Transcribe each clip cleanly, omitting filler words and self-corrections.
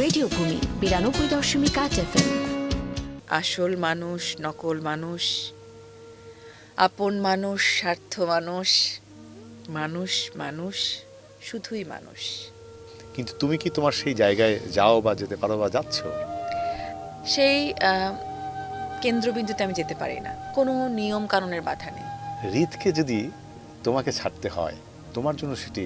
Radio ভূমি 92.8 FM। আসল মানুষ, নকল মানুষ, আপন মানুষ, স্বার্থ মানুষ, মানুষ মানুষ, শুধুই মানুষ। কিন্তু তুমি কি তোমার সেই জায়গায় যাও বা যেতে পারো বা যাচ্ছ? সেই কেন্দ্রবিন্দুতে আমি যেতে পারি না, কোনো নিয়ম কানুনের বাধা নেই। হৃদকে যদি তোমাকে ছাড়তে হয়, তোমার জন্য সেটি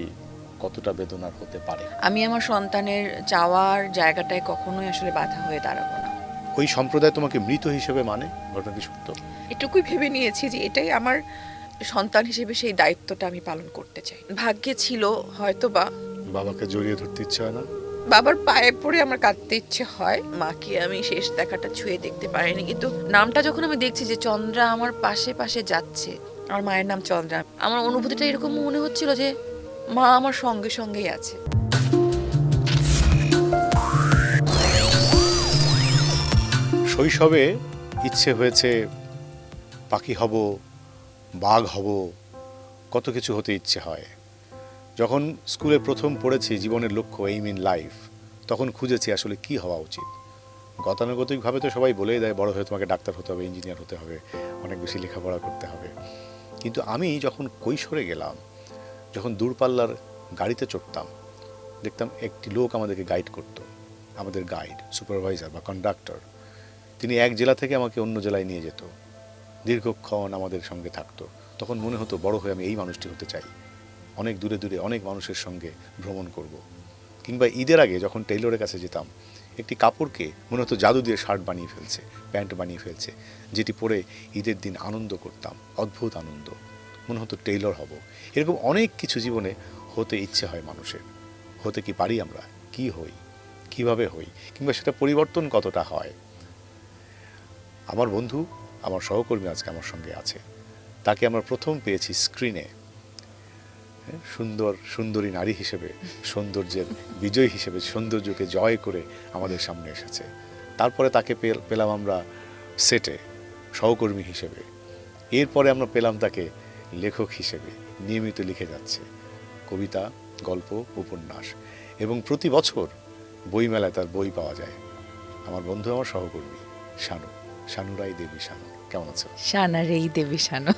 কতটা বেদনার হতে পারে? আমি আমার সন্তানের চাওয়ার জায়গাটায় কখনোই আসলে বাধা হয়ে দাঁড়াবো না। ওই সম্প্রদায় তোমাকে মৃত হিসেবে মানে, ঘটনা কি সত্য? এটুকুই ভেবে নিয়েছি যে এটাই আমার সন্তান হিসেবে সেই দায়িত্বটা আমি পালন করতে চাই। ভাগ্যে ছিল হয়তোবা বাবাকে জড়িয়ে ধরতে ইচ্ছে হয় না? বাবার পায়ে পড়ে আমার কাঁদতে ইচ্ছে হয়। মাকে আমি শেষ দেখাটা ছুঁয়ে দেখতে পারিনি, কিন্তু নামটা যখন আমি দেখছি যে চন্দ্রা আমার পাশে পাশে যাচ্ছে, আমার মায়ের নাম চন্দ্রা, আমার অনুভূতিটা এরকম মনে হচ্ছিল যে মা আমার সঙ্গে সঙ্গেই আছে। শৈশবে ইচ্ছে হয়েছে পাখি হব, বাঘ হব, কত কিছু হতে ইচ্ছে হয়। যখন স্কুলে প্রথম পড়েছি জীবনের লক্ষ্য, এইম ইন লাইফ, তখন খুঁজেছি আসলে কি হওয়া উচিত। গতানুগতিকভাবে তো সবাই বলেই দেয় বড় হয়ে তোমাকে ডাক্তার হতে হবে, ইঞ্জিনিয়ার হতে হবে, অনেক বেশি লেখাপড়া করতে হবে। কিন্তু আমি যখন কৈশোরে গেলাম, যখন দূরপাল্লার গাড়িতে চড়তাম, দেখতাম একটি লোক আমাদেরকে গাইড করত, আমাদের গাইড, সুপারভাইজার বা কন্ডাক্টর। তিনি এক জেলা থেকে আমাকে অন্য জেলায় নিয়ে যেত, দীর্ঘক্ষণ আমাদের সঙ্গে থাকতো। তখন মনে হতো বড় হয়ে আমি এই মানুষটি হতে চাই, অনেক দূরে দূরে অনেক মানুষের সঙ্গে ভ্রমণ করব। কিংবা ঈদের আগে যখন টেইলরের কাছে যেতাম, একটি কাপড়কে মনে হতো জাদু দিয়ে শার্ট বানিয়ে ফেলছে, প্যান্ট বানিয়ে ফেলছে, যেটি পরে ঈদের দিন আনন্দ করতাম, অদ্ভুত আনন্দ, মনে হতো টেইলর হব। এরকম অনেক কিছু জীবনে হতে ইচ্ছে হয় মানুষের। হতে কি পারি আমরা? কি হই, কিভাবে হই, কিংবা সেটা পরিবর্তন কতটা হয়? আমার বন্ধু, আমার সহকর্মী আজকে আমার সঙ্গে আছে। তাকে আমরা প্রথম পেয়েছি স্ক্রিনে, সুন্দর সুন্দরী নারী হিসেবে, সৌন্দর্যের বিজয় হিসেবে, সৌন্দর্যকে জয় করে আমাদের সামনে এসেছে। তারপরে তাকে পেলাম আমরা সেটে সহকর্মী হিসেবে। এরপরে আমরা পেলাম তাকে লেখক হিসেবে, নিয়মিত লিখে যাচ্ছে কবিতা, গল্প, উপন্যাস, এবং প্রতি বছর বইমেলায় তার বই পাওয়া যায়। আমার বন্ধু, আমার সহকর্মী শানু, শানুরাই দেবী। শানু, কেমন আছো? সানারেই দেবী শানু।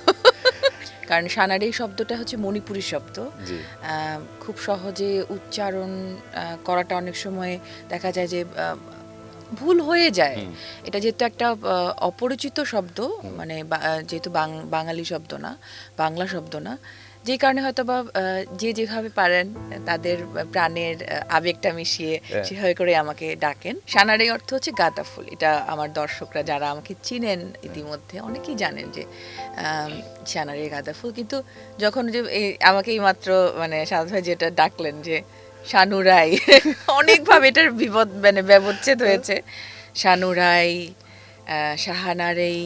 কারণ সানারেই শব্দটা হচ্ছে মণিপুরি শব্দ। খুব সহজে উচ্চারণ করাটা অনেক সময় দেখা যায় যে ভুল হয়ে যায়। এটা যেহেতু একটা অপরিচিত শব্দ, মানে যেহেতু বাঙালি শব্দ না, বাংলা শব্দ না, যে কারণে হয়তো বা যে যেভাবে পারেন তাদের প্রাণের আবেগটা মিশিয়ে সেভাবে করে আমাকে ডাকেন। সানার এই অর্থ হচ্ছে গাঁদা ফুল। এটা আমার দর্শকরা যারা আমাকে চিনেন ইতিমধ্যে অনেকেই জানেন যে সানার এই গাঁদা ফুল। কিন্তু যখন যে আমাকে এইমাত্র মানে সাদ ভাই যেটা ডাকলেন যে শানুরাই, অনেকভাবে এটার ব্যবচ্ছেদ হয়েছে। শানুরাই, শাহানারেই,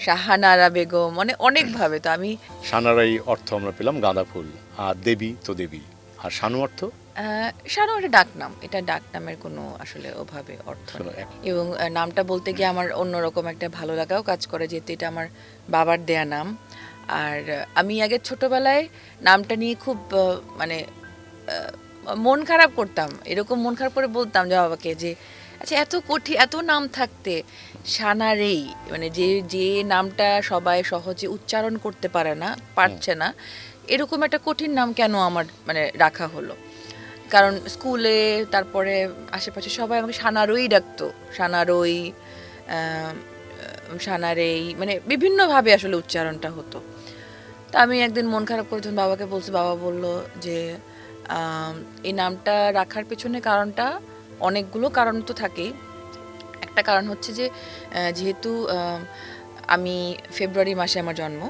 শাহানারা বেগম, মানে অনেকভাবে। তো আমি শানারাই অর্থ আমরা পেলাম গাঁদা ফুল, আর দেবী তো দেবী, আর শানু অর্থ শানু একটা ডাকনাম। এটা ডাকনামের কোনো আসলে ওভাবে অর্থ নেই। এবং নামটা বলতে গিয়ে আমার অন্যরকম একটা ভালো লাগাও কাজ করে, যেহেতু এটা আমার বাবার দেয়া নাম। আর আমি আগে ছোটবেলায় নামটা নিয়ে খুব মানে মন খারাপ করতাম, এরকম মন খারাপ করে বলতাম যে বাবাকে যে আচ্ছা এত কঠিন, এত নাম থাকতে সানারেই, মানে যে নামটা সবাই সহজে উচ্চারণ করতে পারছে না, এরকম একটা কঠিন নাম কেন আমার মানে রাখা হলো। কারণ স্কুলে তারপরে আশেপাশে সবাই আমাকে সানারই ডাকতো, সানারই, সানারেই, মানে বিভিন্নভাবে আসলে উচ্চারণটা হতো। তা আমি একদিন মন খারাপ করে যখন বাবাকে বলছি, বাবা বলল যে এই নামটা রাখার পেছনে কারণটা, অনেকগুলো কারণ তো থাকেই। একটা কারণ হচ্ছে যে যেহেতু আমি ফেব্রুয়ারি মাসে আমার জন্ম,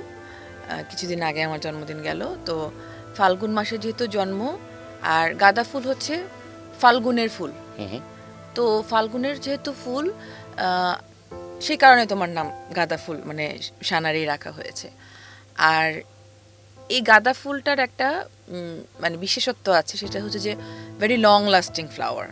কিছুদিন আগে আমার জন্মদিন গেল, তো ফাল্গুন মাসে যেহেতু জন্ম, আর গাঁদা ফুল হচ্ছে ফাল্গুনের ফুল, তো ফাল্গুনের যেহেতু ফুল, সেই কারণে তোমার নাম গাঁদা ফুল মানে সানারি রাখা হয়েছে। আর এই গাঁদা ফুলটার একটা মানে বিশেষত্ব আছে, সেটা হচ্ছে যে ভেরি লং লাস্টিং ফ্লাওয়ার।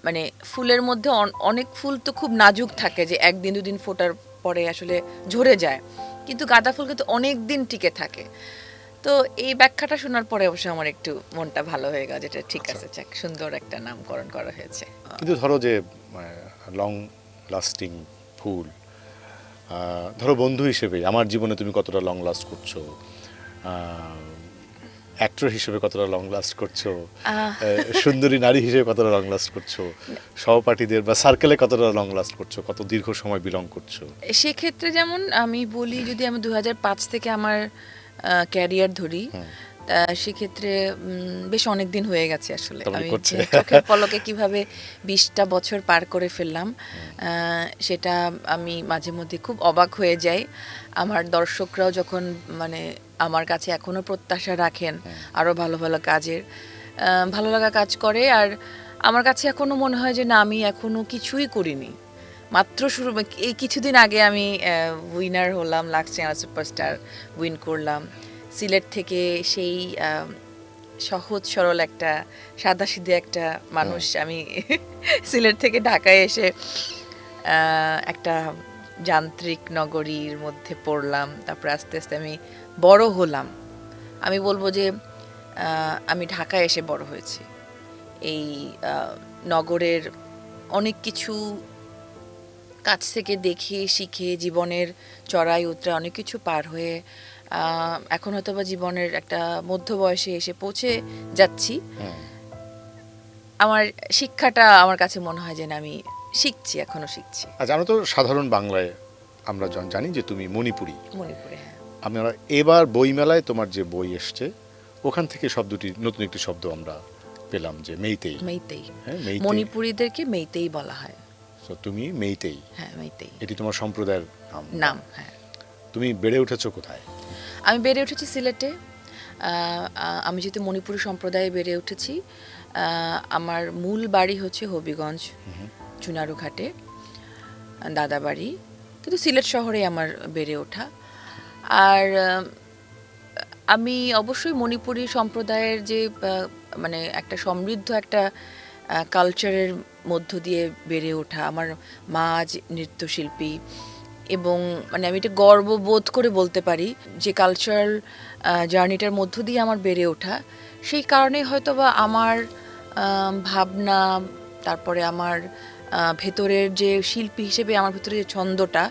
মানে ফুলের মধ্যে অনেক ফুল তো খুব নাজুক থাকে, যে একদিন দুদিন ফোটার পরে আসলে ঝরে যায়, কিন্তু গাঁদা ফুল কিন্তু অনেক দিন টিকে থাকে। তো এই ব্যাখ্যাটা শোনার পরে অবশ্য আমার একটু মনটা ভালো হয়ে গেল, যেটা ঠিক আছে, যাক, সুন্দর একটা নামকরণ করা হয়েছে। কিন্তু ধরো যে লং লাস্টিং ফুল, ধরো বন্ধু হিসেবে আমার জীবনে তুমি কতটা লং লাস্ট করছো, অ্যাক্টর হিসেবে কতটা লং লাস্ট করছো, সুন্দরী নারী হিসেবে কতটা লং লাস্ট করছো, সহপাঠীদের বা সার্কেলে কতটা লং লাস্ট করছো, কত দীর্ঘ সময় বিলং করছো? সেক্ষেত্রে যেমন আমি বলি, যদি আমি 2005 থেকে আমার ক্যারিয়ার ধরি, সেক্ষেত্রে বেশ অনেক দিন হয়ে গেছে আসলে। আমি চোখের পলকে কিভাবে 20টা বছর পার করে ফেললাম, সেটা আমি মাঝে মধ্যে খুব অবাক হয়ে যাই। আমার দর্শকরাও যখন মানে আমার কাছে এখনো প্রত্যাশা রাখেন আরো ভালো ভালো কাজের, ভালো লাগা কাজ করে, আর আমার কাছে এখনো মনে হয় যে না, আমি এখনো কিছুই করিনি, মাত্র শুরু। এই কিছুদিন আগে আমি উইনার হলাম, লাক্স চ্যানেল সুপারস্টার উইন করলাম। সিলেট থেকে সেই সহজ সরল একটা সাদাসিধে একটা মানুষ, আমি সিলেট থেকে ঢাকায় এসে একটা যান্ত্রিক নগরীর মধ্যে পড়লাম, তারপর আস্তে আস্তে আমি বড় হলাম। আমি বলবো যে আমি ঢাকায় এসে বড় হয়েছি। এই নগরের অনেক কিছু কাছ থেকে দেখে শিখে, জীবনের চড়াই উতরাই অনেক কিছু পার হয়ে এখন হয়তো বা জীবনের একটা মধ্য বয়সে এসে পৌঁছে যাচ্ছি। আমার শিক্ষাটা আমার কাছে মনে হয় যে না, আমি শিখছি, এখনো শিখছি। আচ্ছা, আমরা তো সাধারণ বাংলায় আমরা জানি যে তুমি মণিপুরি। মণিপুরে, হ্যাঁ। আমরা এবার বইমেলায় তোমার যে বই এসছে, ওখান থেকে শব্দটি, নতুন একটি শব্দ আমরা পেলাম, যে মেইতেই। মেইতেই, হ্যাঁ, মেইতেই। মণিপুরীদেরকে মেইতেই বলা হয়। তো তুমি মেইতেই। হ্যাঁ, মেইতেই, এটি তোমার সম্প্রদায়ের নাম। হ্যাঁ। তুমি বেড়ে উঠেছো কোথায়? আমি বেড়ে উঠেছি সিলেটে। আমি যেহেতু মণিপুরী সম্প্রদায়ে বেড়ে উঠেছি, আমার মূল বাড়ি হচ্ছে হবিগঞ্জ চুনারুঘাটে, দাদা বাড়ি, কিন্তু সিলেট শহরে আমার বেড়ে ওঠা। আর আমি অবশ্যই মণিপুরী সম্প্রদায়ের যে মানে একটা সমৃদ্ধ একটা কালচারের মধ্য দিয়ে বেড়ে ওঠা। আমার মা আজ নৃত্যশিল্পী, এবং মানে আমি এটা গর্ববোধ করে বলতে পারি যে কালচারাল জার্নিটার মধ্য দিয়ে আমার বেড়ে ওঠা। সেই কারণে হয়তো বা আমার ভাবনা, তারপরে আমার ভেতরের যে শিল্পী হিসেবে আমার ভেতরে যে ছন্দটা,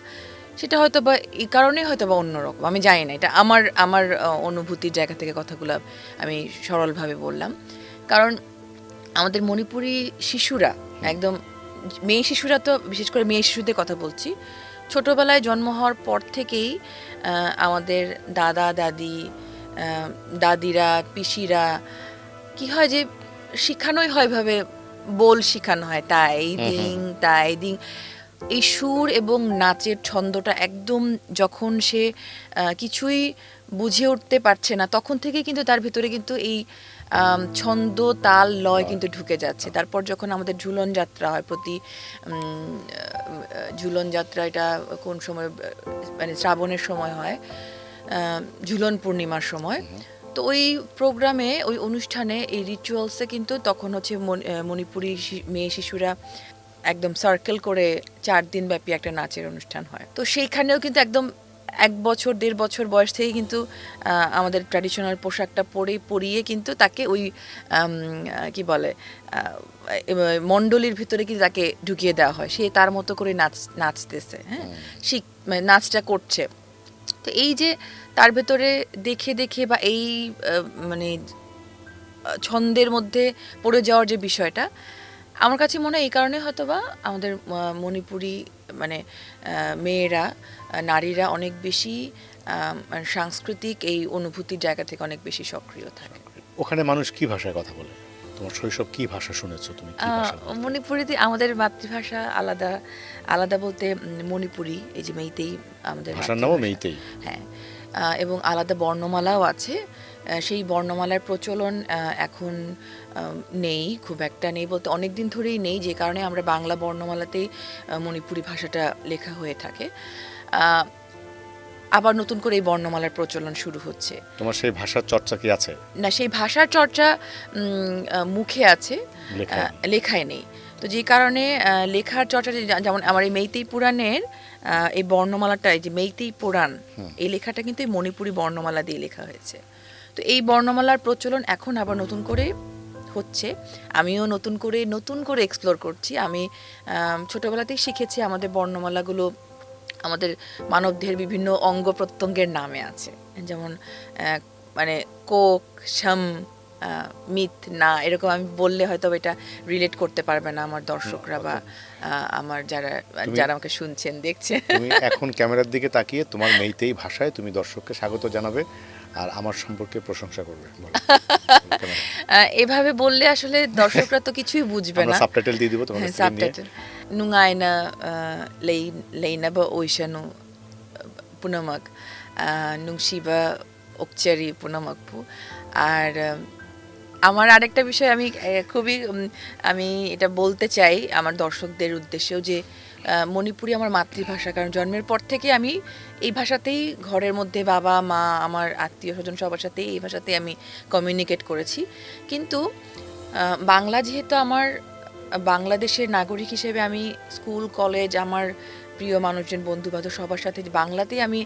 সেটা হয়তো বা এই কারণেই হয়তো বা অন্যরকম, আমি জানি না। এটা আমার আমার অনুভূতির জায়গা থেকে কথাগুলো আমি সরলভাবে বললাম। কারণ আমাদের মণিপুরী শিশুরা, একদম মেয়ে শিশুরা, তো বিশেষ করে মেয়ে শিশুদের কথা বলছি, ছোটোবেলায় জন্ম হওয়ার পর থেকেই আমাদের দাদা দাদি, দাদিরা, পিসিরা, কি হয় যে শেখানোই হয় ভাবে, বল শেখানো হয়, তাই দিং তাই দিং। এই সুর এবং নাচের ছন্দটা একদম যখন সে কিছুই বুঝে উঠতে পারছে না, তখন থেকে কিন্তু তার ভিতরে কিন্তু এই ছন্দ, তাল, লয় কিন্তু ঢুকে যাচ্ছে। তারপর যখন আমাদের ঝুলন যাত্রা হয়, প্রতি ঝুলন যাত্রা, এটা কোন সময়, মানে শ্রাবণের সময় হয়, ঝুলন পূর্ণিমার সময়। তো ওই প্রোগ্রামে, ওই অনুষ্ঠানে, এই রিচুয়ালসে কিন্তু তখন হচ্ছে মণিপুরী মেয়ে শিশুরা একদম সার্কেল করে 4 দিন ব্যাপী একটা নাচের অনুষ্ঠান হয়। তো সেইখানেও কিন্তু একদম 1 বছর 1.5 বছর বয়স থেকে কিন্তু আমাদের ট্র্যাডিশনাল পোশাকটা পরিয়ে কিন্তু তাকে ওই কি বলে মণ্ডলীর ভিতরে কিন্তু তাকে ঢুকিয়ে দেওয়া হয়, সে তার মতো করে নাচতেছে, হ্যাঁ, নাচটা করছে। তো এই যে তার ভেতরে দেখে দেখে বা এই মানে ছন্দের মধ্যে পড়ে যাওয়ার যে বিষয়টা, আমার কাছে মনে হয় এই কারণে হয়তো বা আমাদের মণিপুরি মানে মেয়েরা, নারীরা অনেক বেশি সাংস্কৃতিক এই অনুভূতির জায়গা থেকে অনেক বেশি সক্রিয় থাকে। ওখানে মানুষ কি ভাষায় কথা বলে? তোমার শৈশব কি ভাষা শুনেছো তুমি? মণিপুরিতে আমাদের মাতৃভাষা আলাদা, আলাদা বলতে মণিপুরি, এই যে মেইতেই আমাদের ভাষার নামও মেইতেই, হ্যাঁ, এবং আলাদা বর্ণমালাও আছে। সেই বর্ণমালার প্রচলন এখন নেই, খুব একটা নেই বলতে অনেক দিন ধরেই নেই, যে কারণে আমরা বাংলা বর্ণমালাতেই মণিপুরি ভাষাটা লেখা হয়ে থাকে। আবার নতুন করে এই বর্ণমালার প্রচলন শুরু হচ্ছে। তোমার সেই ভাষার চর্চা কি আছে? না, সেই ভাষার চর্চা মুখে আছে, লেখায় নেই। তো যে কারণে লেখার চর্চা, যেমন আমার এই মেইতেই পুরাণের এই বর্ণমালাটা, এই যে মেইতেই পুরাণ, এই লেখাটা কিন্তু এই মণিপুরি বর্ণমালা দিয়ে লেখা হয়েছে। তো এই বর্ণমালার প্রচলন এখন আবার নতুন করে হচ্ছে, আমিও নতুন করে এক্সপ্লোর করছি। আমি ছোটবেলাতেই শিখেছি আমাদের বর্ণমালাগুলো আমাদের মানবদেহের বিভিন্ন অঙ্গ প্রত্যঙ্গের নামে আছে, যেমন মানে কোক, শাম, মিথ, না, এরকম আমি বললে হয়তো এটা রিলেট করতে পারবে না আমার দর্শকরা বা আমার যারা আমাকে শুনছেন দেখছেন। তুমি এখন ক্যামেরার দিকে তাকিয়ে তোমার মেইতেই ভাষায় তুমি দর্শককে স্বাগত জানাবে আর আমার সম্পর্কে প্রশংসা করবে। এভাবে বললে আসলে দর্শকরা তো কিছুই বুঝবে না। সাবটাইটেল দিয়ে দিব তোমাকে। Subtitle nungaina leinaba oishanu punamak nungsiba okchari punamagpu। আর আমার আরেকটা বিষয় আমি আমি এটা বলতে চাই আমার দর্শকদের উদ্দেশ্যেও, যে মণিপুরি আমার মাতৃভাষা, কারণ জন্মের পর থেকে আমি এই ভাষাতেই ঘরের মধ্যে বাবা মা আমার আত্মীয় স্বজন সবার সাথে এই ভাষাতেই আমি কমিউনিকেট করেছি। কিন্তু বাংলা যেহেতু আমার বাংলাদেশের নাগরিক হিসেবে আমি স্কুল কলেজ আমার প্রিয় মানুষজন বন্ধু বান্ধব সবার সাথে বাংলাতেই আমি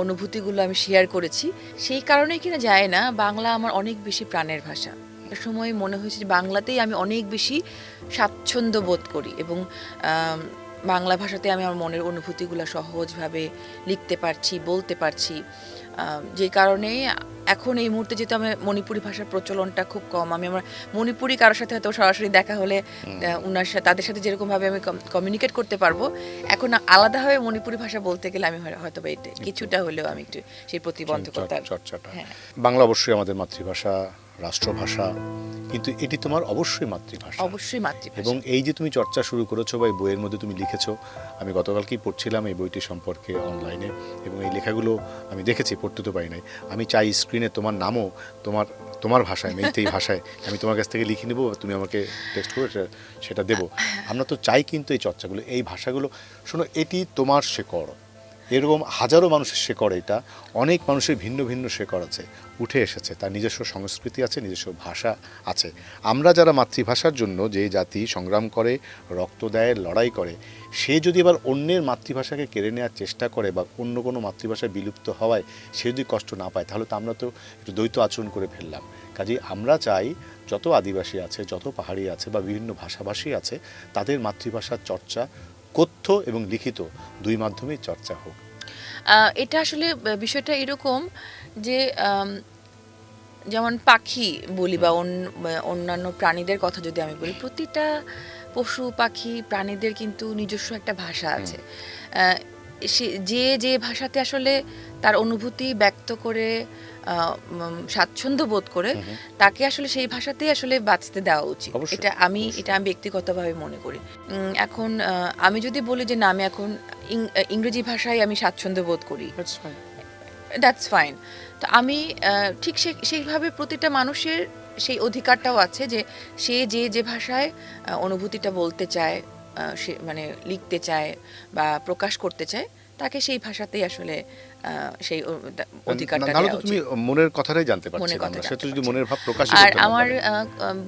অনুভূতিগুলো আমি শেয়ার করেছি, সেই কারণেই কিনা যায় না বাংলা আমার অনেক বেশি প্রাণের ভাষা। একটা সময় মনে হয়েছে যে বাংলাতেই আমি অনেক বেশি স্বাচ্ছন্দ্য বোধ করি এবং বাংলা ভাষাতে আমি আমার মনের অনুভূতিগুলো সহজভাবে লিখতে পারছি, বলতে পারছি, যে কারণে এখন এই মুহূর্তে যেহেতু আমি মণিপুরি ভাষার প্রচলনটা খুব কম, আমি আমার মণিপুরি কারোর সাথে হয়তো সরাসরি দেখা হলে তাদের সাথে যেরকমভাবে আমি কমিউনিকেট করতে পারবো, এখন আলাদাভাবে মণিপুরি ভাষা বলতে গেলে আমি হয়তো বা এটা কিছুটা হলেও আমি একটু সেই প্রতিবন্ধকতার চর্চাটা। বাংলা অবশ্যই আমাদের মাতৃভাষা, রাষ্ট্রভাষা, কিন্তু এটি তোমার অবশ্যই মাতৃভাষা। অবশ্যই মাতৃভাষা। এবং এই যে তুমি চর্চা শুরু করেছো বা এই বইয়ের মধ্যে তুমি লিখেছো, আমি গতকালকেই পড়ছিলাম এই বইটি সম্পর্কে অনলাইনে, এবং এই লেখাগুলো আমি দেখেছি, পড়তে তো পারি নাই। আমি চাই স্ক্রিনে তোমার নামও তোমার ভাষায়, মেইতেই ভাষায় আমি তোমার কাছ থেকে লিখে নেবো, তুমি আমাকে টেক্সট করে সেটা দেবো। আমরা তো চাই কিন্তু এই চর্চাগুলো, এই ভাষাগুলো, শোনো, এটি তোমার শেকড়, এরকম হাজারো মানুষের শেকড়, এটা অনেক মানুষের ভিন্ন ভিন্ন শেকড় আছে, উঠে এসেছে, তার নিজস্ব সংস্কৃতি আছে, নিজস্ব ভাষা আছে। আমরা যারা মাতৃভাষার জন্য যে জাতি সংগ্রাম করে, রক্ত দেয়, লড়াই করে, সে যদি এবার অন্যের মাতৃভাষাকে কেড়ে নেওয়ার চেষ্টা করে বা অন্য কোনো মাতৃভাষা বিলুপ্ত হওয়ায় সে যদি কষ্ট না পায়, তাহলে তো আমরা তো একটু দ্বৈত আচরণ করে ফেললাম। কাজেই আমরা চাই যত আদিবাসী আছে, যত পাহাড়ি আছে বা বিভিন্ন ভাষাভাষী আছে, তাদের মাতৃভাষার চর্চা কথ্য এবং লিখিত দুই মাধ্যমেই চর্চা হোক। এটা আসলে বিষয়টা এরকম যে যেমন পাখি বলি বা অন্যান্য প্রাণীদের কথা যদি আমি বলি, প্রতিটা পশু পাখি প্রাণীদের কিন্তু নিজস্ব একটা ভাষা আছে। যে ভাষাতে আসলে তার অনুভূতি ব্যক্ত করে স্বাচ্ছন্দ্য বোধ করে, তাকে আসলে সেই ভাষাতেই আসলে বাঁচতে দেওয়া উচিত। এটা আমি ব্যক্তিগতভাবে মনে করি। এখন আমি যদি বলি যে না, আমি এখন ইংরেজি ভাষায় আমি স্বাচ্ছন্দ্য বোধ করি, দ্যাটস ফাইন। তো আমি ঠিক সেইভাবে প্রতিটা মানুষের সেই অধিকারটাও আছে যে সে যে ভাষায় অনুভূতিটা বলতে চায়, সে মানে লিখতে চায় বা প্রকাশ করতে চায়, তাকে সেই ভাষাতেই আসলে সেই অধিকারটা দেওয়া উচিত। তুমি মনের কথাটাই জানতে পারছি, সেটা যদি মনের ভাব প্রকাশ। আর আমার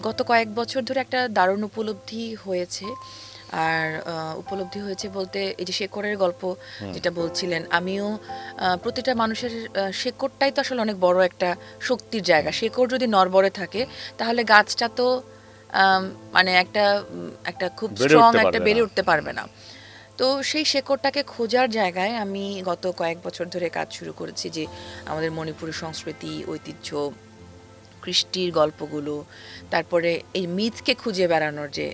গত কয়েক বছর ধরে একটা দারুণ উপলব্ধি হয়েছে, আর উপলব্ধি হয়েছে বলতে এই যে শেকড়ের গল্প যেটা বলছিলেন, আমিও প্রতিটা মানুষের শেকড়টাই তো আসলে অনেক বড় একটা শক্তির জায়গা। শেকড় যদি নড়বড়ে থাকে তাহলে গাছটা তো মানে একটা খুব স্ট্রং একটা বেড়ে উঠতে পারবে না। তো সেই শেকড়টাকে খোঁজার জায়গায় আমি গত কয়েক বছর ধরে কাজ শুরু করেছি, যে আমাদের মণিপুরি সংস্কৃতি, ঐতিহ্য, কৃষ্টির গল্পগুলো, তারপরে এই মিথকে খুঁজে বেড়ানোর যে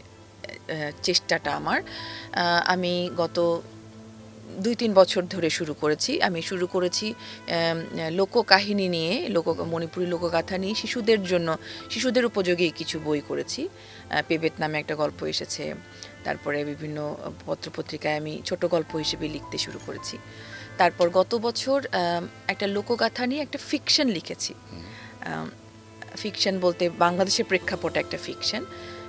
চেষ্টাটা আমি গত 2-3 বছর ধরে শুরু করেছি। আমি শুরু করেছি লোককাহিনী নিয়ে, মণিপুরি লোকগাথা নিয়ে শিশুদের উপযোগী কিছু বই করেছি। পেবেত নামে একটা গল্প এসেছে, তারপরে বিভিন্ন পত্রপত্রিকায় আমি ছোট গল্প হিসেবে লিখতে শুরু করেছি। তারপর গত বছর একটা লোকগাথা নিয়ে একটা ফিকশন লিখেছি। ফিকশন বলতে বাংলাদেশের প্রেক্ষাপটে একটা ফিকশন,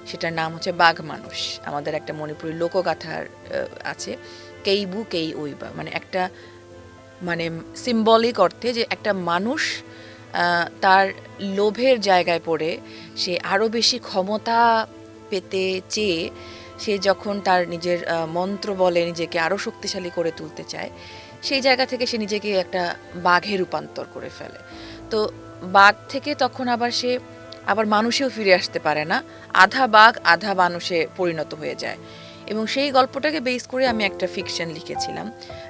সেটার নাম হচ্ছে বাঘ মানুষ। আমাদের একটা মণিপুরি লোকগাথার আছে, কেইবু কেই ওইবা, মানে একটা মানে সিম্বলিক অর্থে যে একটা মানুষ তার লোভের জায়গায় পড়ে সে আরও বেশি ক্ষমতা পেতে চেয়ে সে যখন তার নিজের মন্ত্র বলে নিজেকে আরও শক্তিশালী করে তুলতে চায়, সেই জায়গা থেকে সে নিজেকে একটা বাঘে রূপান্তর করে ফেলে। তো বাঘ থেকে তখন আবার সে আবার মানুষেও ফিরে আসতে পারে না, আধা বাঘ আধা মানুষে পরিণত হয়ে যায়। এবং সেই গল্পটাকে বেস করে আমি একটা ফিকশন লিখেছিলাম,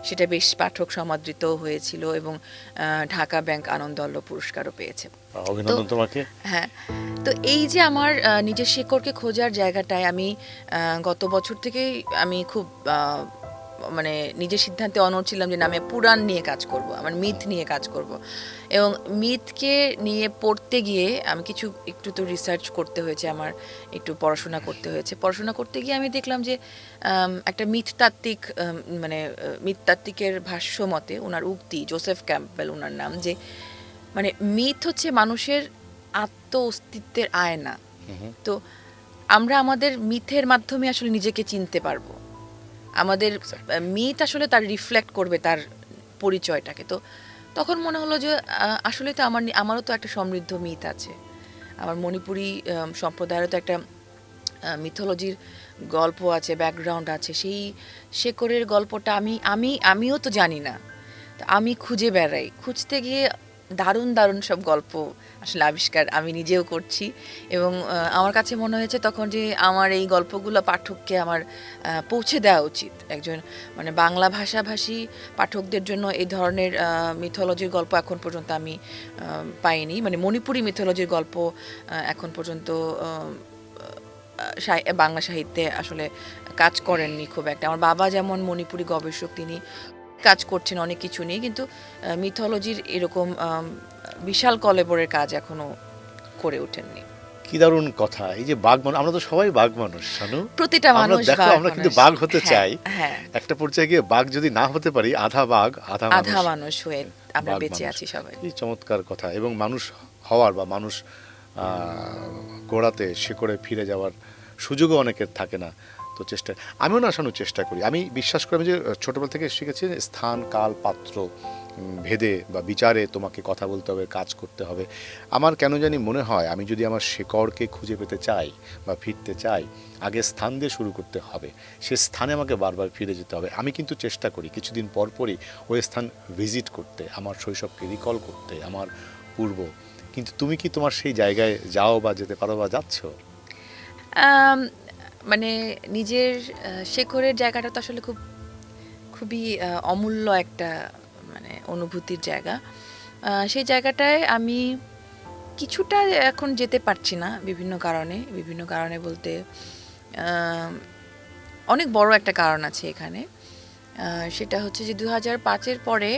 সেটা বেশ পাঠক সমাদৃত হয়েছিল এবং ঢাকা ব্যাংক আনন্দোল্ল পুরস্কারও পেয়েছে। অভিনন্দন তোমাকে। হ্যাঁ, তো এই যে আমার নিজের শেকড়কে খোঁজার জায়গাটায় আমি গত বছর থেকেই আমি খুব মানে নিজের সিদ্ধান্তে অনড় ছিলাম যে না, আমি পুরাণ নিয়ে কাজ করব, আমার মিথ নিয়ে কাজ করব। এবং মিথকে নিয়ে পড়তে গিয়ে আমি একটু তো রিসার্চ করতে হয়েছে, আমার একটু পড়াশোনা করতে হয়েছে। পড়াশোনা করতে গিয়ে আমি দেখলাম যে একটা মিথতাত্ত্বিক মানে মিথতাত্ত্বিকের ভাষ্য মতে, ওনার উক্তি, জোসেফ ক্যাম্পবেল ওনার নাম, যে মানে মিথ হচ্ছে মানুষের আত্ম অস্তিত্বের আয়না। তো আমরা আমাদের মিথের মাধ্যমে আসলে নিজেকে চিনতে পারবো, আমাদের মিথ আসলে তার রিফ্লেক্ট করবে তার পরিচয়টাকে। তো তখন মনে হলো যে আসলে তো আমারও তো একটা সমৃদ্ধ মিথ আছে, আমার মণিপুরি সম্প্রদায়েরও তো একটা মিথোলজির গল্প আছে, ব্যাকগ্রাউন্ড আছে, সেই শেকড়ের গল্পটা আমিও তো জানি না। তো আমি খুঁজে বেড়াই, খুঁজতে গিয়ে দারুণ দারুণ সব গল্প আসলে আবিষ্কার আমি নিজেও করছি। এবং আমার কাছে মনে হয়েছে তখন যে আমার এই গল্পগুলো পাঠককে আমার পৌঁছে দেওয়া উচিত। একজন মানে বাংলা ভাষাভাষী পাঠকদের জন্য এই ধরনের মিথোলজির গল্প এখন পর্যন্ত আমি পাইনি, মানে মণিপুরি মিথোলজির গল্প এখন পর্যন্ত বাংলা সাহিত্যে আসলে কাজ করেননি খুব একটা। আমার বাবা যেমন মণিপুরি গবেষক, তিনি কাজ করছেন অনেক কিছু নিয়ে, কিন্তু মিথোলজির এরকম বিশাল কলেবরের কাজ এখনো করে ওঠেননি। কি দারুণ কথা! এই যে বাঘ মানুষ, আমরা তো সবাই বাঘ মানুষ শানু, প্রতিটা মানুষ দেখো আমরা কিন্তু বাঘ হতে চাই। হ্যাঁ, একটা পর্যায়ে গিয়ে বাঘ যদি না হতে পারি, আধা বাঘ আধা মানুষ হয়ে আমরা বেঁচে আছি সবাই। এই চমৎকার কথা। এবং মানুষ হওয়ার বা মানুষ গোড়াতে শেকড়ে ফিরে যাওয়ার সুযোগও অনেকের থাকে না। তো আমিও না শানু চেষ্টা করি। আমি বিশ্বাস করি, আমি যে ছোটবেলা থেকে শিখেছি স্থান কাল পাত্র ভেদে বা বিচারে তোমাকে কথা বলতে হবে, কাজ করতে হবে। আমার কেন জানি মনে হয় আমি যদি আমার শেকড়কে খুঁজে পেতে চাই বা ফিরতে চাই, আগে স্থান দিয়ে শুরু করতে হবে, সে স্থানে আমাকে বারবার ফিরে যেতে হবে। আমি কিন্তু চেষ্টা করি কিছুদিন পর পরই ওই স্থান ভিজিট করতে, আমার শৈশবকে রিকল করতে, আমার পূর্ব। কিন্তু তুমি কি তোমার সেই জায়গায় যাও বা যেতে পারো বা যাচ্ছ? মানে নিজের শেকড়ের জায়গাটা তো আসলে খুবই অমূল্য একটা মানে অনুভূতির জায়গা। সেই জায়গাটায় আমি কিছুটা এখন যেতে পারছি না বিভিন্ন কারণে বলতে অনেক বড় একটা কারণ আছে এখানে। সেটা হচ্ছে যে 2005-এর পরে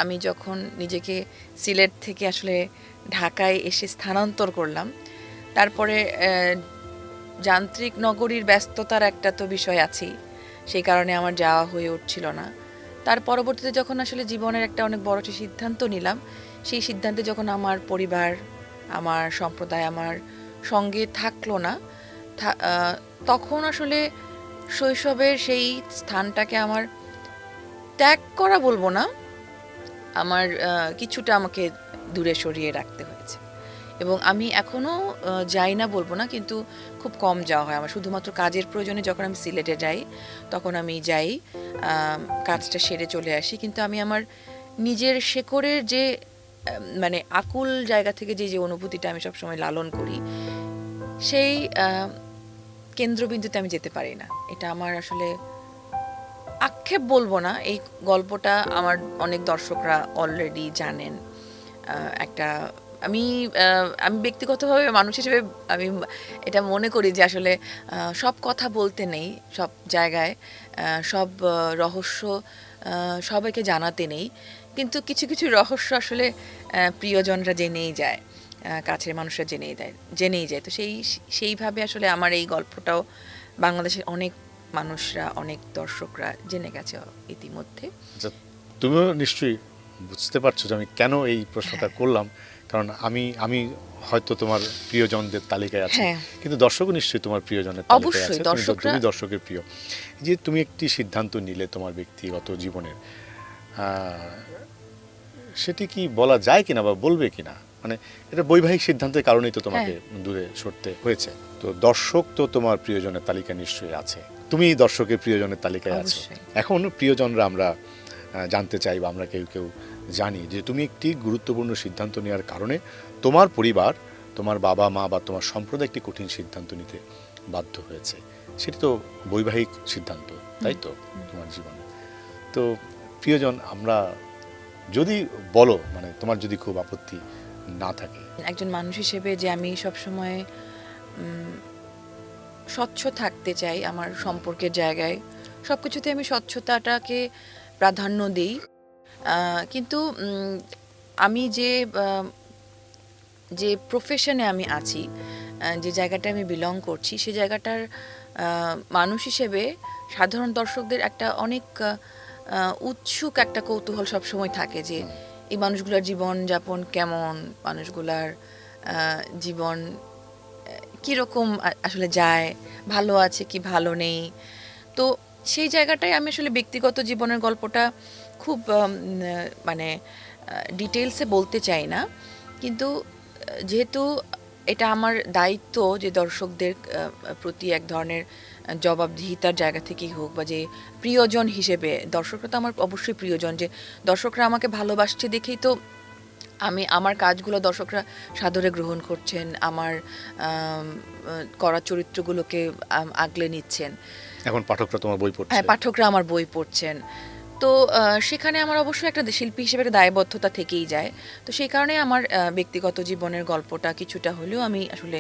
আমি যখন নিজেকে সিলেট থেকে আসলে ঢাকায় এসে স্থানান্তর করলাম, তারপরে যান্ত্রিক নগরীর ব্যস্ততার একটা তো বিষয় আছেই, সেই কারণে আমার যাওয়া হয়ে উঠছিল না। তার পরবর্তীতে যখন আসলে জীবনের একটা অনেক বড় একটা সিদ্ধান্ত নিলাম, সেই সিদ্ধান্তে যখন আমার পরিবার, আমার সম্প্রদায় আমার সঙ্গে থাকলো না, তখন আসলে শৈশবের সেই স্থানটাকে আমার ত্যাগ করা বলবো না, আমার কিছুটা আমাকে দূরে সরিয়ে রাখতে হয়েছে। এবং আমি এখনও যাই না বলবো না, কিন্তু খুব কম যাওয়া হয় আমার। শুধুমাত্র কাজের প্রয়োজনে যখন আমি সিলেটে যাই তখন আমি যাই, কাজটা সেরে চলে আসি। কিন্তু আমি আমার নিজের শেকড়ের যে মানে আকুল জায়গা থেকে যে অনুভূতিটা আমি সবসময় লালন করি, সেই কেন্দ্রবিন্দুতে আমি যেতে পারি না। এটা আমার আসলে আক্ষেপ বলবো না, এই গল্পটা আমার অনেক দর্শকরা অলরেডি জানেন। একটা আমি ব্যক্তিগতভাবে মানুষ হিসেবে আমি এটা মনে করি যে আসলে সব কথা বলতে নেই, সব জায়গায় সব রহস্য সবাইকে জানাতে নেই, কিন্তু কিছু কিছু রহস্য আসলে প্রিয়জনরা জেনেই যায়, কাছের মানুষরা জেনেই যায়। তো সেইভাবে আসলে আমার এই গল্পটাও বাংলাদেশের অনেক মানুষরা, অনেক দর্শকরা জেনে গেছে ইতিমধ্যে। তুমিও নিশ্চয়ই বুঝতে পারছো যে আমি কেন এই প্রশ্নটা করলাম, কারণ আমি হয়তো তোমার প্রিয়জনদের তালিকায় আছি, কিন্তু দর্শকও নিশ্চয়ই তোমার প্রিয়জনের তালিকায় আছে, তুমি দর্শকের প্রিয়। যে তুমি একটি সিদ্ধান্ত নিলে তোমার ব্যক্তিগত জীবনের, সেটি কি বলা যায় কিনা বা বলবে কিনা? মানে এটা বৈবাহিক সিদ্ধান্তের কারণেই তো তোমাকে দূরে সরতে হয়েছে। তো দর্শক তো তোমার প্রিয়জনের তালিকায় নিশ্চয়ই আছে, তুমি দর্শকের প্রিয়জনের তালিকায় আছো। এখন প্রিয়জনরা আমরা জানতে চাই বা আমরা কেউ জানি যে তুমি একটি গুরুত্বপূর্ণ সিদ্ধান্ত নেওয়ার কারণে তোমার পরিবার, তোমার বাবা মা বা তোমার সম্প্রদায় একটি কঠিন সিদ্ধান্ত নিতে বাধ্য হয়েছে। সেটি তো বৈবাহিক সিদ্ধান্ত, তাই তো তোমার জীবনে। তো প্রিয়জন, আমরা যদি বলো, মানে তোমার যদি খুব আপত্তি না থাকে। একজন মানুষ হিসেবে যে আমি সবসময় স্বচ্ছ থাকতে চাই আমার সম্পর্কের জায়গায়, সব কিছুতে আমি স্বচ্ছতাটাকে প্রাধান্য দিই। কিন্তু আমি যে প্রফেশনে আমি আছি, যে জায়গাটা আমি বিলং করছি, সেই জায়গাটার মানুষ হিসেবে সাধারণ দর্শকদের একটা অনেক উৎসুক একটা কৌতূহল সবসময় থাকে যে এই মানুষগুলোর জীবনযাপন কেমন, মানুষগুলার জীবন কীরকম আসলে যায়, ভালো আছে কি ভালো নেই। তো সেই জায়গাটায় আমি আসলে ব্যক্তিগত জীবনের গল্পটা খুব মানে ডিটেলসে বলতে চাই না, কিন্তু যেহেতু এটা আমার দায়িত্ব যে দর্শকদের প্রতি এক ধরনের জবাবদিহিতার জায়গা থেকেই হোক, বা যে প্রিয়জন হিসেবে, দর্শকরা তো আমার অবশ্যই প্রিয়জন, যে দর্শকরা আমাকে ভালোবাসছে দেখেই তো আমি আমার কাজগুলো দর্শকরা সাদরে গ্রহণ করছেন, আমার করা চরিত্রগুলোকে আগলে নিচ্ছেন। এখন পাঠকরা তোমার বই পড়ছে। হ্যাঁ, পাঠকরা আমার বই পড়ছেন। তো সেখানে আমার অবশ্যই একটা শিল্পী হিসেবে একটা দায়বদ্ধতা থেকেই যায়। তো সেই কারণে আমার ব্যক্তিগত জীবনের গল্পটা কিছুটা হলেও আমি আসলে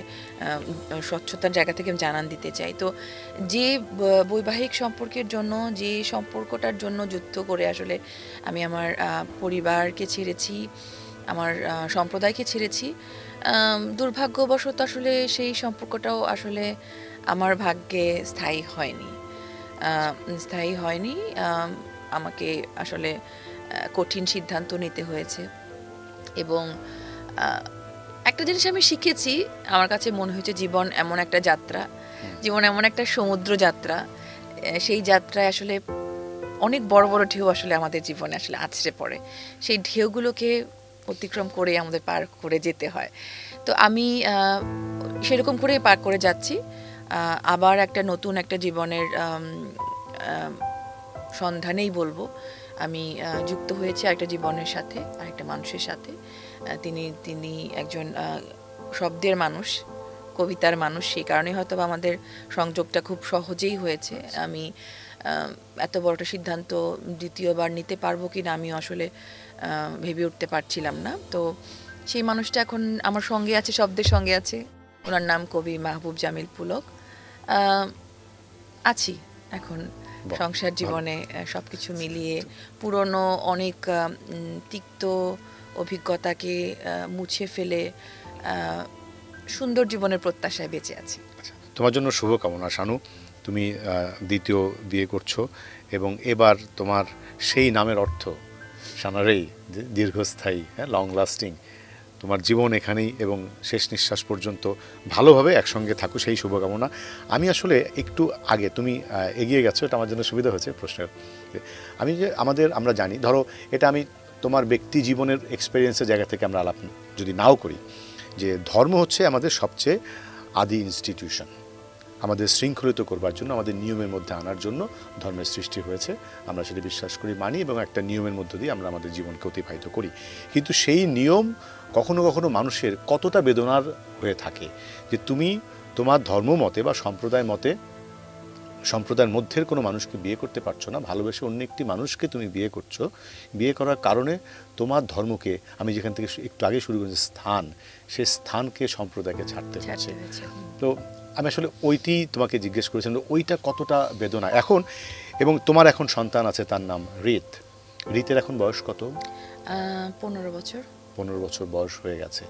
স্বচ্ছতার জায়গা থেকে আমি জানান দিতে চাই। তো যে বৈবাহিক সম্পর্কের জন্য, যে সম্পর্কটার জন্য যুদ্ধ করে আসলে আমি আমার পরিবারকে ছেড়েছি, আমার সম্প্রদায়কে ছেড়েছি, দুর্ভাগ্যবশত আসলে সেই সম্পর্কটাও আসলে আমার ভাগ্যে স্থায়ী হয়নি। আমাকে আসলে কঠিন সিদ্ধান্ত নিতে হয়েছে। এবং একটা জিনিস আমি শিখেছি, আমার কাছে মনে হয়েছে জীবন এমন একটা যাত্রা, জীবন এমন একটা সমুদ্র যাত্রা, সেই যাত্রায় আসলে অনেক বড় বড় ঢেউ আসলে আমাদের জীবনে আসলে আছড়ে পড়ে। সেই ঢেউগুলোকে অতিক্রম করে আমাদের পার করে যেতে হয়। তো আমি সেরকম করেই পার করে যাচ্ছি। আবার একটা নতুন একটা জীবনের সন্ধানেই বলবো আমি যুক্ত হয়েছি আরেকটা জীবনের সাথে, আরেকটা মানুষের সাথে। তিনি একজন শব্দের মানুষ, কবিতার মানুষ, সেই কারণেই হয়তো আমাদের সংযোগটা খুব সহজেই হয়েছে। আমি এত বড় একটা সিদ্ধান্ত দ্বিতীয়বার নিতে পারবো কি না আমিও আসলে ভেবে উঠতে পারছিলাম না। তো সেই মানুষটা এখন আমার সঙ্গে আছে, শব্দের সঙ্গে আছে। ওনার নাম কবি মাহবুব জামিল পুলক। আছি এখন সংসার জীবনে সবকিছু মিলিয়ে পুরনো অনেক তিক্ত অভিজ্ঞতাকে মুছে ফেলে সুন্দর জীবনের প্রত্যাশায় বেঁচে আছি। তোমার জন্য শুভকামনা শানু। তুমি দ্বিতীয় বিয়ে করছো এবং এবার তোমার সেই নামের অর্থ সানারেই, দীর্ঘস্থায়ী, লং লাস্টিং। তোমার জীবন এখানেই এবং শেষ নিঃশ্বাস পর্যন্ত ভালোভাবে একসঙ্গে থাকো, সেই শুভকামনা। আমি আসলে একটু আগে তুমি এগিয়ে গেছো, এটা আমার জন্য সুবিধা হয়েছে প্রশ্নের। আমি যে আমরা জানি, ধরো এটা আমি তোমার ব্যক্তি জীবনের এক্সপেরিয়েন্সের জায়গা থেকে আমরা আলাপ যদি নাও করি, যে ধর্ম হচ্ছে আমাদের সবচেয়ে আদি ইনস্টিটিউশন। আমাদের শৃঙ্খলিত করবার জন্য, আমাদের নিয়মের মধ্যে আনার জন্য ধর্মের সৃষ্টি হয়েছে। আমরা সেটা বিশ্বাস করি, মানি, এবং একটা নিয়মের মধ্য দিয়ে আমরা আমাদের জীবনকে অতিবাহিত করি। কিন্তু সেই নিয়ম কখনো কখনো মানুষের কতটা বেদনার হয়ে থাকে যে তুমি তোমার ধর্ম মতে বা সম্প্রদায়ের মধ্যের কোনো মানুষকে বিয়ে করতে পারছো না, ভালোবেসে অন্য একটি মানুষকে তুমি বিয়ে করছো। বিয়ে করার কারণে তোমার ধর্মকে, আমি যেখান থেকে একটু আগে শুরু করেছি, স্থান, সেই স্থানকে সম্প্রদায়কে ছাড়তে হচ্ছে। তো আমি আসলে ওইটি তোমাকে জিজ্ঞেস করেছিলাম, ওইটা কতটা বেদনা এখন। এবং তোমার এখন সন্তান আছে, তার নাম রীতের এখন বয়স কত? 15 বছর। 15 বছর বয়স হয়ে গেছে।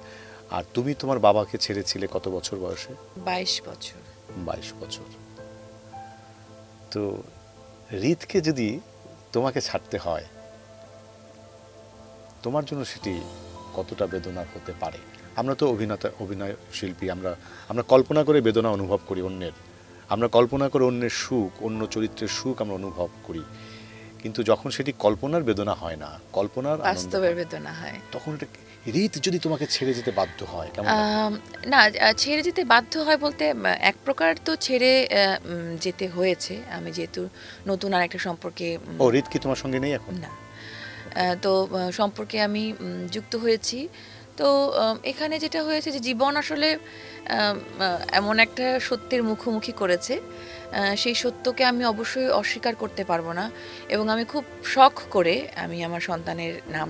আর তুমি তোমার বাবাকে ছেড়েছিলে কত বছর বয়সে? 22 বছর। 22 বছর। তো রীতকে যদি তোমাকে ছাড়তে হয়, তোমার জন্য সেটি কতটা বেদনার হতে পারে? আমরা তো অভিনয় শিল্পী, আমরা কল্পনা করে বেদনা অনুভব করি অন্যের, আমরা কল্পনা করে অন্যের সুখ, অন্য চরিত্রের সুখ আমরা অনুভব করি। কিন্তু যখন সেটি কল্পনার বেদনা হয় না, কল্পনার বাস্তবের বেদনা হয়, তখন এটা রীত যদি তোমাকে ছেড়ে যেতে বাধ্য হয়, কেমন? না, ছেড়ে যেতে বাধ্য হয় বলতে এক প্রকার তো ছেড়ে যেতে হয়েছে। আমি যেহেতু নতুন আর একটা সম্পর্কে। ও, রীত কি তোমার সঙ্গে নেই এখন? না, তো সম্পর্কে আমি যুক্ত হয়েছি। তো এখানে যেটা হয়েছে যে জীবন আসলে এমন একটা সত্যের মুখোমুখি করেছে, সেই সত্যকে আমি অবশ্যই অস্বীকার করতে পারবো না। এবং আমি খুব শখ করে আমি আমার সন্তানের নাম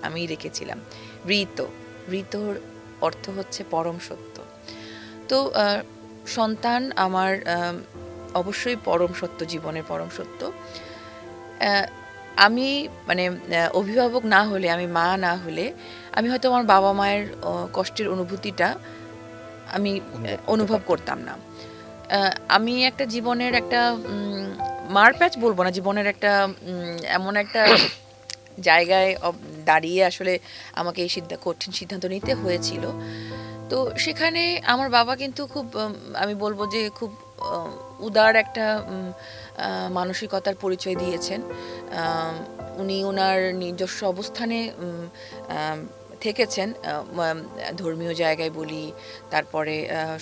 আমি রেখেছিলাম ঋত। ঋতর অর্থ হচ্ছে পরম সত্য। তো সন্তান আমার অবশ্যই পরম সত্য, জীবনের পরম সত্য। আমি মানে অভিভাবক না হলে, আমি মা না হলে আমি হয়তো আমার বাবা মায়ের কষ্টের অনুভূতিটা আমি অনুভব করতাম না। আমি একটা জীবনের একটা মারপ্যাচ বলবো না, জীবনের একটা এমন একটা জায়গায় দাঁড়িয়ে আসলে আমাকে এই কঠিন সিদ্ধান্ত নিতে হয়েছিল। তো সেখানে আমার বাবা কিন্তু খুব আমি বলবো যে খুব উদার একটা মানসিকতার পরিচয় দিয়েছেন। উনি ওনার নিজস্ব অবস্থানে থেকেছেন, ধর্মীয় জায়গায় বলি, তারপরে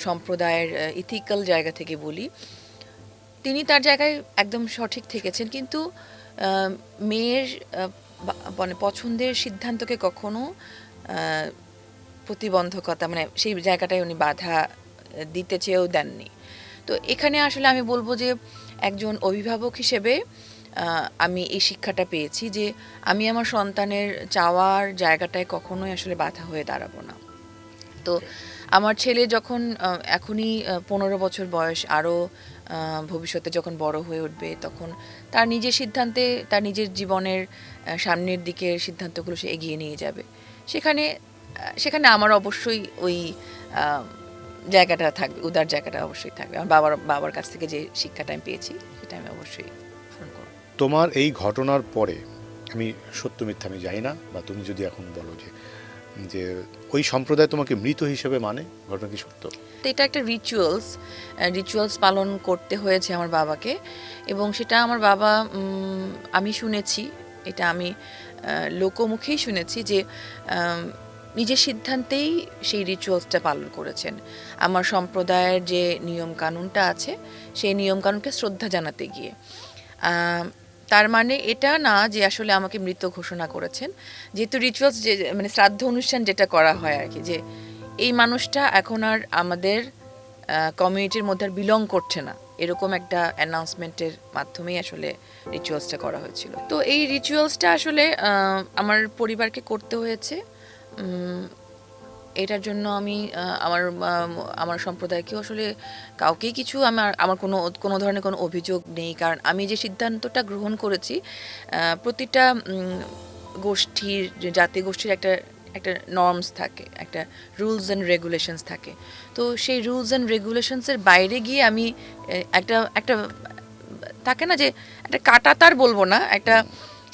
সম্প্রদায়ের ইথিক্যাল জায়গা থেকে বলি, তিনি তার জায়গায় একদম সঠিক থেকেছেন। কিন্তু মেয়ের মানে পছন্দের সিদ্ধান্তকে কখনো প্রতিবন্ধকতা মানে সেই জায়গাটায় উনি বাধা দিতে চেয়েও দেননি। তো এখানে আসলে আমি বলবো যে একজন অভিভাবক হিসেবে আমি এই শিক্ষাটা পেয়েছি যে আমি আমার সন্তানের চাওয়ার জায়গাটায় কখনোই আসলে বাধা হয়ে দাঁড়াবো না। তো আমার ছেলে যখন এখনই 15 বছর বয়স, আরও ভবিষ্যতে যখন বড় হয়ে উঠবে তখন তার নিজের সিদ্ধান্তে, তার নিজের জীবনের সামনের দিকের সিদ্ধান্তগুলো সে এগিয়ে নিয়ে যাবে। সেখানে আমার অবশ্যই ওই জায়গাটা থাকবে, উদার জায়গাটা অবশ্যই থাকবে। আমার বাবার কাছ থেকে যে শিক্ষাটা আমি পেয়েছি সেটা আমি অবশ্যই পালন করব। তোমার এই ঘটনার পরে, আমি সত্য মিথ্যা আমি জানি না, বা তুমি যদি এখন বলো যে ওই সম্প্রদায় তোমাকে মৃত হিসেবে মানে, ঘটনা কি সত্য? তো এটা একটা রিচুয়ালস পালন করতে হয়েছে আমার বাবাকে, এবং সেটা আমার বাবা, আমি শুনেছি, এটা আমি লোকমুখেই শুনেছি যে নিজের সিদ্ধান্তেই সেই রিচুয়ালসটা পালন করেছেন। আমার সম্প্রদায়ের যে নিয়মকানুনটা আছে সেই নিয়মকানুনকে শ্রদ্ধা জানাতে গিয়ে। তার মানে এটা না যে আসলে আমাকে মৃত ঘোষণা করেছেন, যেহেতু রিচুয়ালস যে মানে শ্রাদ্ধ অনুষ্ঠান যেটা করা হয় আর কি, যে এই মানুষটা এখন আর আমাদের কমিউনিটির মধ্যে আর বিলং করছে না, এরকম একটা অ্যানাউন্সমেন্টের মাধ্যমেই আসলে রিচুয়ালসটা করা হয়েছিল। তো এই রিচুয়ালসটা আসলে আমার পরিবারকে করতে হয়েছে। এটার জন্য আমি আমার সম্প্রদায়কেও আসলে কাউকেই কিছু আমার কোনো ধরনের কোনো অভিযোগ নেই, কারণ আমি যে সিদ্ধান্তটা গ্রহণ করেছি, প্রতিটা গোষ্ঠীর, জাতি গোষ্ঠীর একটা একটা নর্মস থাকে, একটা রুলস অ্যান্ড রেগুলেশনস থাকে। তো সেই রুলস অ্যান্ড রেগুলেশনসের বাইরে গিয়ে আমি একটা একটা থাকে না যে একটা কাঁটাতার বলবো না, একটা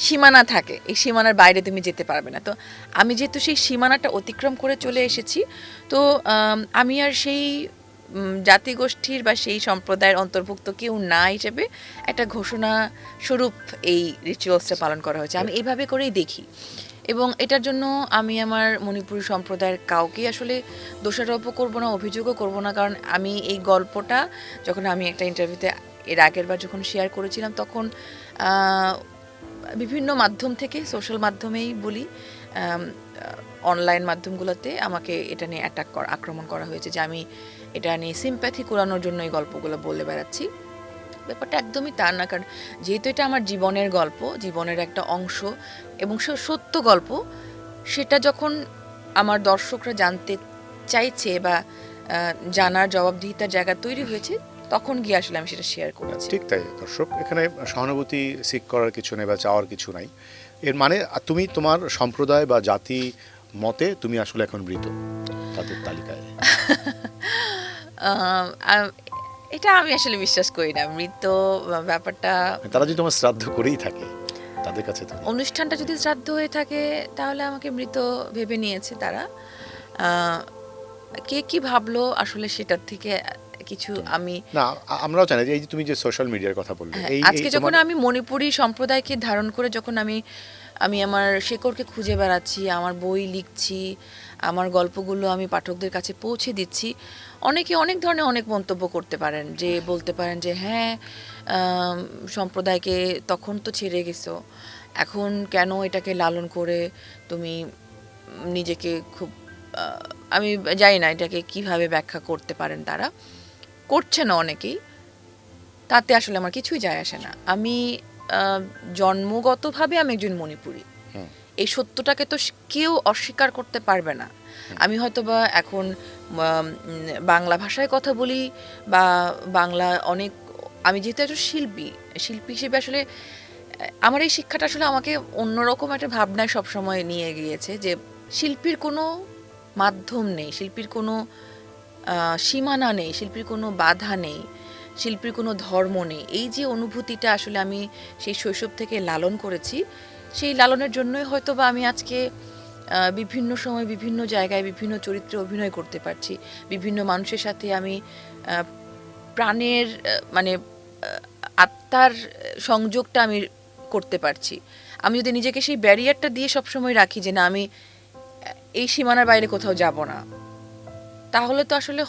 সীমানা থাকে, এই সীমানার বাইরে তুমি যেতে পারবে না। তো আমি যেহেতু সেই সীমানাটা অতিক্রম করে চলে এসেছি, তো আমি আর সেই জাতিগোষ্ঠীর বা সেই সম্প্রদায়ের অন্তর্ভুক্ত কেউ না হিসেবে একটা ঘোষণা স্বরূপ এই রিচুয়ালসটা পালন করা হয়েছে। আমি এইভাবে করেই দেখি, এবং এটার জন্য আমি আমার মণিপুরী সম্প্রদায়ের কাউকে আসলে দোষারোপও করবো না, অভিযোগও করবো না, কারণ আমি এই গল্পটা যখন আমি একটা ইন্টারভিউতে এর আগের বার যখন শেয়ার করেছিলাম, তখন বিভিন্ন মাধ্যম থেকে, সোশ্যাল মাধ্যমেই বলি, অনলাইন মাধ্যমগুলোতে আমাকে এটা নিয়ে আক্রমণ করা হয়েছে যে আমি এটা নিয়ে সিম্প্যাথি কুড়ানোর জন্য এই গল্পগুলো বলে বেড়াচ্ছি। ব্যাপারটা একদমই তা না, কারণ যেহেতু এটা আমার জীবনের গল্প, জীবনের একটা অংশ এবং সত্য গল্প, সেটা যখন আমার দর্শকরা জানতে চাইছে বা জানার জবাবদিহিতার জায়গা তৈরি হয়েছে, তখন গিয়ে আসলে আমি সেটা শেয়ার করেছি। ঠিক তাই দর্শক, এখানে সহানুভূতি সিক করার কিছু নেই বা চাওয়ার কিছু নাই। এর মানে তুমি তোমার সম্প্রদায় বা জাতি মতে তুমি আসলে এখন মৃত তাদের তালিকায়। এটা আমি আসলে বিশ্বাস করি না, মৃত ব্যাপারটা। তারা যদি তোমার শ্রাদ্ধ করেই থাকে, তাদের কাছে অনুষ্ঠানটা যদি শ্রাদ্ধ হয়ে থাকে, তাহলে আমাকে মৃত ভেবে নিয়েছে তারা। কে কি ভাবলো আসলে সেটার থেকে কিছু আমি না, আমরাও জানি যে এই যে তুমি যে সোশ্যাল মিডিয়ার কথা বললে, আজকে যখন আমি মণিপুরি সম্প্রদায়কে ধারণ করে যখন আমি আমার শেকড়কে খুঁজে বেড়াচ্ছি, আমার বই লিখছি, আমার গল্পগুলো আমি পাঠকদের কাছে পৌঁছে দিচ্ছি, অনেকে অনেক ধরনের অনেক মন্তব্য করতে পারেন, যে বলতে পারেন যে হ্যাঁ, সম্প্রদায়কে তখন তো ছেড়ে গেছো, এখন কেন এটাকে লালন করে তুমি নিজেকে খুব আমি জানি না এটাকে কিভাবে ব্যাখ্যা করতে পারেন তারা, করছে না অনেকেই, তাতে আসলে আমার কিছুই যায় আসে না। আমি জন্মগতভাবে আমি একজন মণিপুরী, এই সত্যটাকে তো কেউ অস্বীকার করতে পারবে না। আমি হয়তো বা এখন বাংলা ভাষায় কথা বলি বা বাংলা অনেক, আমি যেহেতু একজন শিল্পী হিসেবে আসলে আমার এই শিক্ষাটা আসলে আমাকে অন্যরকম একটা ভাবনায় সবসময় নিয়ে গিয়েছে যে শিল্পীর কোনো মাধ্যম নেই, শিল্পীর কোনো সীমানা নেই, শিল্পীর কোনো বাধা নেই, শিল্পীর কোনো ধর্ম নেই। এই যে অনুভূতিটা আসলে আমি সেই শৈশব থেকে লালন করেছি, সেই লালনের জন্যই হয়তো বা আমি আজকে বিভিন্ন সময় বিভিন্ন জায়গায় বিভিন্ন চরিত্রে অভিনয় করতে পারছি, বিভিন্ন মানুষের সাথে আমি প্রাণের মানে আত্মার সংযোগটা আমি করতে পারছি। আমি যদি নিজেকে সেই ব্যারিয়ারটা দিয়ে সবসময় রাখি যে না আমি এই সীমানার বাইরে কোথাও যাব না, তাহলে তো আসলে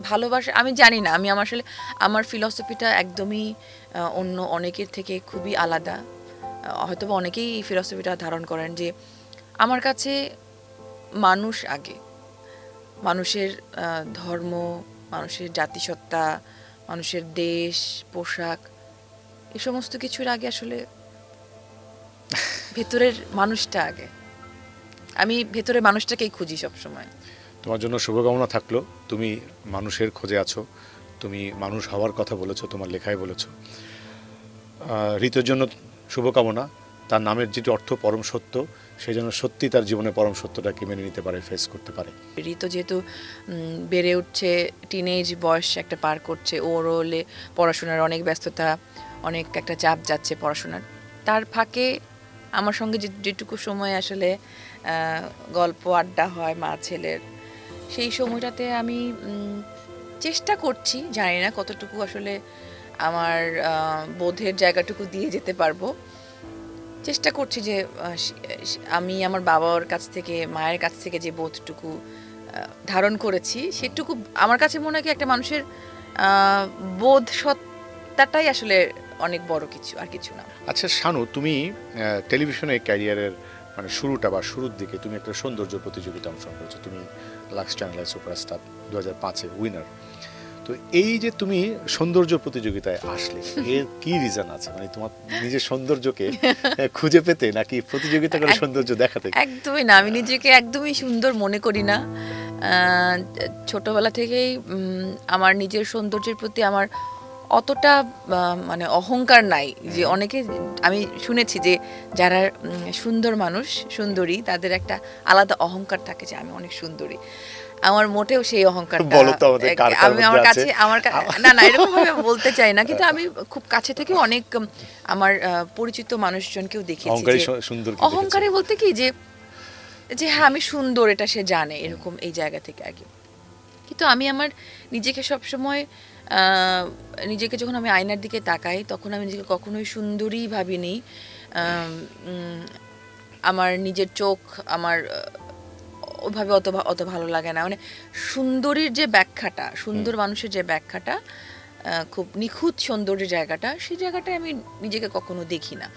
ভালোবাসা, আমি জানি না, আমি আসলে আমার ফিলসফিটা একদমই অন্য অনেকের থেকে খুবই আলাদা। হয়তো বা অনেকেই এই ফিলসফিটা ধারণ করেন যে আমার কাছে মানুষ আগে, মানুষের ধর্ম, মানুষের জাতিসত্তা, মানুষের দেশ, পোশাক, এই সমস্ত কিছুর আগে আসলে ভেতরের মানুষটা আগে। আমি ভেতরের মানুষটাকেই খুঁজি সবসময়। তোমার জন্য শুভকামনা থাকলো, তুমি মানুষের খোঁজে আছো, তুমি মানুষ হওয়ার কথা বলেছো, তোমার লেখায় বলেছো। ঋতুর জন্য শুভকামনা, তার নামের যেটি অর্থ পরম সত্য, সেই জন্য সত্যি তার জীবনে পরম সত্যটাকে মেনে নিতে পারে, ফেস করতে পারে। ঋতু যেহেতু বেড়ে উঠছে, টিনেজ বয়স একটা পার করছে, ওর হলে পড়াশোনার অনেক ব্যস্ততা, অনেক একটা চাপ যাচ্ছে পড়াশোনার, তার ফাঁকে আমার সঙ্গে যেটুকু সময় আসলে গল্প আড্ডা হয় মা ছেলের, সেই সময়টাতে আমি চেষ্টা করছি, জানি না কতটুকু আসলে আমার বোধের জায়গাটুকু দিয়ে যেতে পারবো, চেষ্টা করছি যে আমি আমার বাবার কাছ থেকে, মায়ের কাছ থেকে যে বোধটুকু ধারণ করেছি, সেটুকু আমার কাছে মনে হয় কি একটা মানুষের বোধ সত্তাটাই আসলে অনেক বড় কিছু, আর কিছু না। আচ্ছা শানু, তুমি টেলিভিশনে ক্যারিয়ারের মানে শুরুটা বা শুরুর দিকে তুমি একটা সৌন্দর্য প্রতিযোগিতা অংশগ্রহণ করেছো, তুমি লাক্স চ্যানেলের সুপারস্টার 2005-এ উইনার। তো এই যে তুমি সৌন্দর্য প্রতিযোগিতায় আসলে, এর কি রিজন আছে? মানে তোমার নিজের সৌন্দর্যকে খুঁজে পেতে নাকি প্রতিযোগিতা করে সৌন্দর্য দেখাতে? একদমই না, আমি নিজেকে একদমই সুন্দর মনে করি না। ছোটবেলা থেকেই আমার নিজের সৌন্দর্যের প্রতি আমার অতটা মানে অহংকার নাই। যে অনেকে, আমি শুনেছি যে যারা সুন্দর মানুষ, সুন্দরী, তাদের একটা আলাদা অহংকার থাকে যে আমি অনেক সুন্দরী। আমার মোটেও সেই অহংকারটা, আমি আমার কাছে না না এরকম ভাবে বলতে চাই না, কিন্তু আমি খুব কাছে থেকে অনেক আমার পরিচিত মানুষজনকেও দেখেছি অহংকারে বলতে কি যে হ্যাঁ আমি সুন্দর, এটা সে জানে, এরকম এই জায়গা থেকে আগে। কিন্তু আমি আমার নিজেকে সবসময় নিজেকে যখন আমি আয়নার দিকে তাকাই, তখন আমি নিজেকে কখনোই সুন্দরী ভাবিনি। আমার নিজের চোখ আমার ওইভাবে অত ভালো লাগে না। মানে সুন্দরীর যে ব্যাখ্যাটা, সুন্দর মানুষের যে ব্যাখ্যাটা, খুব নিখুঁত সৌন্দর্যের জায়গাটা, সেই জায়গাটায় আমি নিজেকে কখনো দেখি না।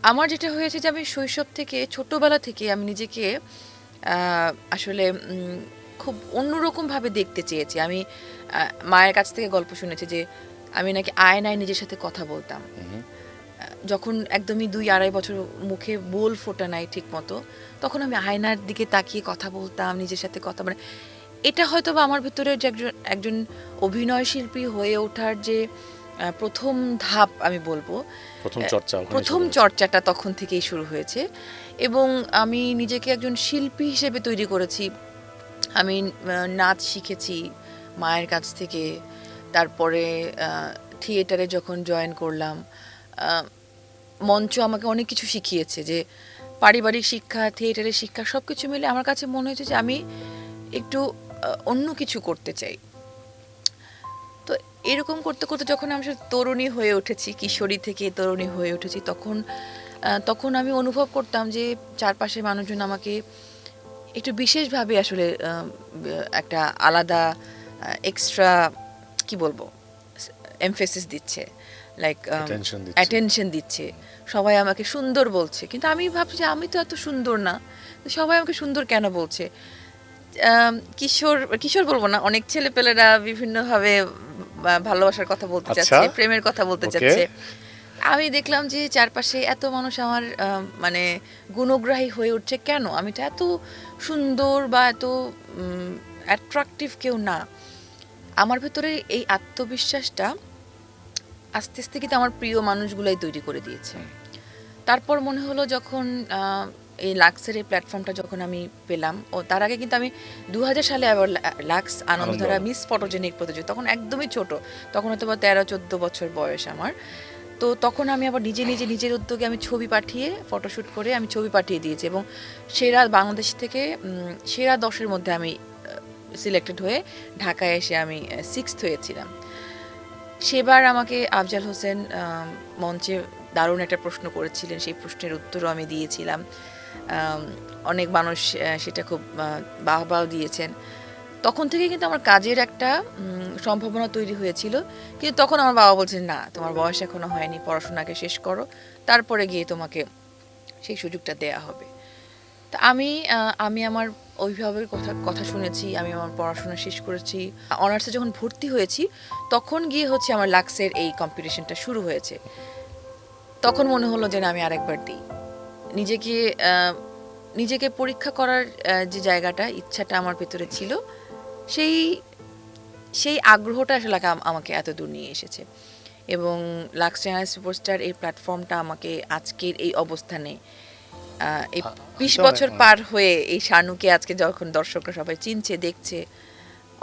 আমার যেটা হয়েছে যে আমি শৈশব থেকে, ছোটবেলা থেকে আমি নিজেকে আসলে খুব অন্যরকমভাবে দেখতে চেয়েছি। আমি মায়ের কাছ থেকে গল্প শুনেছি যে আমি নাকি আয়নায় নিজের সাথে কথা বলতাম। যখন একদমই 2-2.5 বছর মুখে বোল ফোটা নাই ঠিক মতো, তখন আমি আয়নার দিকে তাকিয়ে কথা বলতাম, নিজের সাথে কথা, মানে এটা হয়তো বা আমার ভিতরে যে একজন অভিনয় শিল্পী হয়ে ওঠার যে প্রথম ধাপ আমি বলবো, প্রথম চর্চাটা তখন থেকেই শুরু হয়েছে। এবং আমি নিজেকে একজন শিল্পী হিসেবে তৈরি করেছি। আমি নাচ শিখেছি মায়ের কাছ থেকে, তারপরে থিয়েটারে যখন জয়েন করলাম, মঞ্চ আমাকে অনেক কিছু শিখিয়েছে, যে পারিবারিক শিক্ষা, থিয়েটারের শিক্ষা, সব কিছু মিলে আমার কাছে মনে হয়েছে যে আমি একটু অন্য কিছু করতে চাই। তো এরকম করতে করতে যখন আমি তরুণী হয়ে উঠেছি, কিশোরী থেকে তরুণী হয়ে উঠেছি, তখন আমি অনুভব করতাম যে চারপাশের মানুষজন আমাকে একটু বিশেষভাবে আসলে একটা আলাদা এক্সট্রা কি বলবো এমফেসিস দিচ্ছে, লাইক Attention দিচ্ছে। অ্যাটেনশন দিচ্ছে, সবাই আমাকে সুন্দর বলছে, কিন্তু আমি ভাবছি যে আমি তো এত সুন্দর না, তো সবাই আমাকে সুন্দর কেন বলছে। কিশোর কিশোর বলবো না, অনেক ছেলেপেলেরা বিভিন্নভাবে ভালোবাসার কথা বলতে আচ্ছা। চাচ্ছে, প্রেমের কথা বলতে Okay. চাচ্ছে। আমি দেখলাম যে চারপাশে এত মানুষ আমার মানে গুণগ্রাহী হয়ে উঠছে কেন, আমি তো এত সুন্দর বা এত অ্যাট্রাকটিভ কেউ না। আমার ভেতরে এই আত্মবিশ্বাসটা আস্তে আস্তে কিন্তু আমার প্রিয় মানুষগুলাই তৈরি করে দিয়েছে। তারপর মনে হলো যখন এই লাক্সের এই প্ল্যাটফর্মটা যখন আমি পেলাম, ও তার আগে কিন্তু আমি 2000 সালে আবার লাক্স আনন্দধারা মিস ফটোজেনিক প্রতিযোগিতা, তখন একদমই ছোট, তখন হয়তো বা 13-14 বছর বয়স আমার। তো তখন আমি আবার নিজের উদ্যোগে আমি ছবি পাঠিয়ে, ফটোশ্যুট করে আমি ছবি পাঠিয়ে দিয়েছি, এবং সেরা বাংলাদেশ থেকে সেরা 10-এর মধ্যে আমি সিলেক্টেড হয়ে ঢাকায় এসে আমি 6th হয়েছিলাম। সেবার আমাকে আফজাল হোসেন মঞ্চে দারুণ একটা প্রশ্ন করেছিলেন, সেই প্রশ্নের উত্তরও আমি দিয়েছিলাম। অনেক মানুষ সেটা খুব বাহবাহ দিয়েছেন। তখন থেকে কিন্তু আমার কাজের একটা সম্ভাবনা তৈরি হয়েছিল, কিন্তু তখন আমার বাবা বলছেন, না, তোমার বয়স এখনো হয়নি, পড়াশোনাকে শেষ করো, তারপরে গিয়ে তোমাকে সেই সুযোগটা দেয়া হবে। তা আমি আমার অভিভাবকের কথা শুনেছি, আমি আমার পড়াশোনা শেষ করেছি। অনার্সে যখন ভর্তি হয়েছি তখন গিয়ে হচ্ছে আমার লাক্সের এই কম্পিটিশনটা শুরু হয়েছে। তখন মনে হলো যে না, আমি আরেকবার দিই, নিজেকে পরীক্ষা করার যে জায়গাটা, ইচ্ছাটা আমার ভেতরে ছিল, সেই আগ্রহটা আসলে আমাকে এত দূর নিয়ে এসেছে। এবং লাক্স চ্যানেল সুপারস্টার এই প্ল্যাটফর্মটা আমাকে আজকের এই অবস্থানে এই 20 বছর পার হয়ে এই শানুকে আজকে যখন দর্শকরা সবাই চিনছে, দেখছে,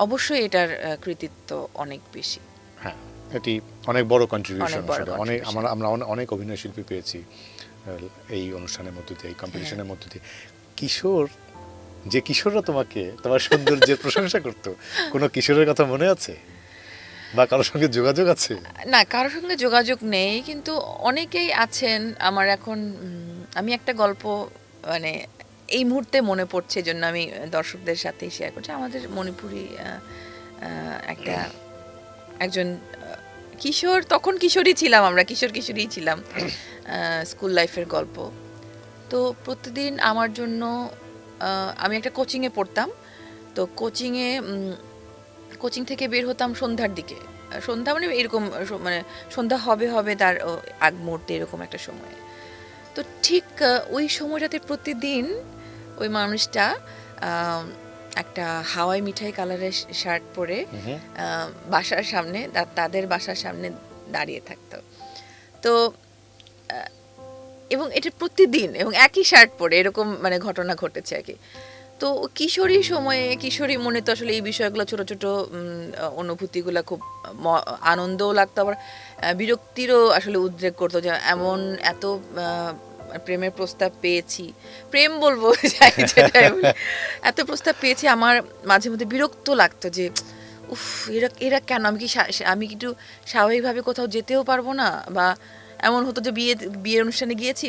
অবশ্যই এটার কৃতিত্ব অনেক বেশি। হ্যাঁ, এটি অনেক বড় কন্ট্রিবিউশন। অনেক বড় অনেক contribution। আমরা অনেক অভিনয় শিল্পী পেয়েছি এই অনুষ্ঠানের মধ্যে দিয়ে, এই কম্পিটিশনের মধ্যে দিয়ে। যে কিশোররা তোমার সৌন্দর্যের প্রশংসা করতো, কোনো কিশোরের কথা মনে আছে বা কারোর সঙ্গে যোগাযোগ আছে? না, কারোর সঙ্গে যোগাযোগ নেই, কিন্তু অনেকেই আছেন আমার এখন। আমি একটা গল্প মানে এই মুহূর্তে মনে পড়ছে, জন্য আমি দর্শকদের সাথে শেয়ার করছি। আমাদের মণিপুরি একজন কিশোর, তখন কিশোরই ছিলাম আমরা, কিশোরই ছিলাম, স্কুল লাইফের গল্প। তো প্রতিদিন আমার জন্য আমি একটা কোচিংয়ে পড়তাম, তো কোচিং থেকে বের হতাম সন্ধ্যার দিকে, সন্ধ্যা মানে এরকম মানে সন্ধ্যা হবে তার আগ মুহূর্তে এরকম একটা সময়। তো ঠিক ওই সময়টাতে প্রতিদিন ওই মানুষটা একটা হাওয়াই মিঠাই কালারের শার্ট পরে বাসার সামনে, তাদের বাসার সামনে দাঁড়িয়ে থাকতো। তো এবং এটা প্রতিদিন এবং একই শার্ট পরে এরকম মানে ঘটনা ঘটেছে আর কি। তো কিশোরী সময়ে, কিশোরী মনে তো আসলে এই বিষয়গুলো, ছোট ছোট অনুভূতিগুলো খুব আনন্দও লাগতো, আবার বিরক্তিরও আসলে উদ্রেক করতো, যে এত প্রেমের প্রস্তাব পেয়েছি, প্রেম বলবো এত প্রস্তাব পেয়েছি, আমার মাঝে মধ্যে বিরক্ত লাগতো যে উফ, এরা কেন, আমি কি একটু স্বাভাবিকভাবে কোথাও যেতেও পারবো না? বা এমন হতো যে বিয়ের অনুষ্ঠানে গিয়েছি,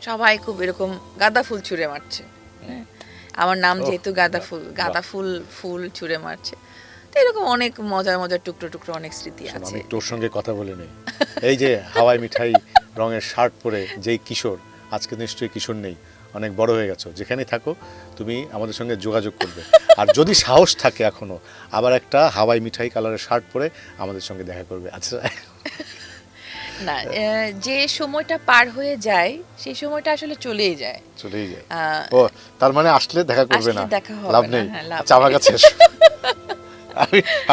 সবাই খুব এরকম গাঁদা ফুল ছুঁড়ে মারছে, আমার নাম যেহেতু গাঁদা ফুল ছুঁড়ে মারছে। তো এরকম অনেক মজার টুকরো অনেক স্মৃতি আছে। আমি তোর সঙ্গে কথা বলে নেই, এই যে হাওয়াই মিঠাই রঙের শার্ট পরে যেই কিশোর, আজকে নিশ্চয়ই কিশোর নেই, অনেক বড় হয়ে গেছো, যেখানেই থাকো তুমি আমাদের সঙ্গে যোগাযোগ করবে। আর যদি সাহস থাকে এখনো, আবার একটা হাওয়াই মিঠাই কালারের শার্ট পরে আমাদের সঙ্গে দেখা করবে। আচ্ছা, না, যে সময়টা পার হয়ে যায় সেই সময়টা আসলে চলেই যায়। ও, তার মানে আসলে দেখা করবে না, লাভ নেই। হ্যাঁ, আচ্ছা, আমার কাছে এসো,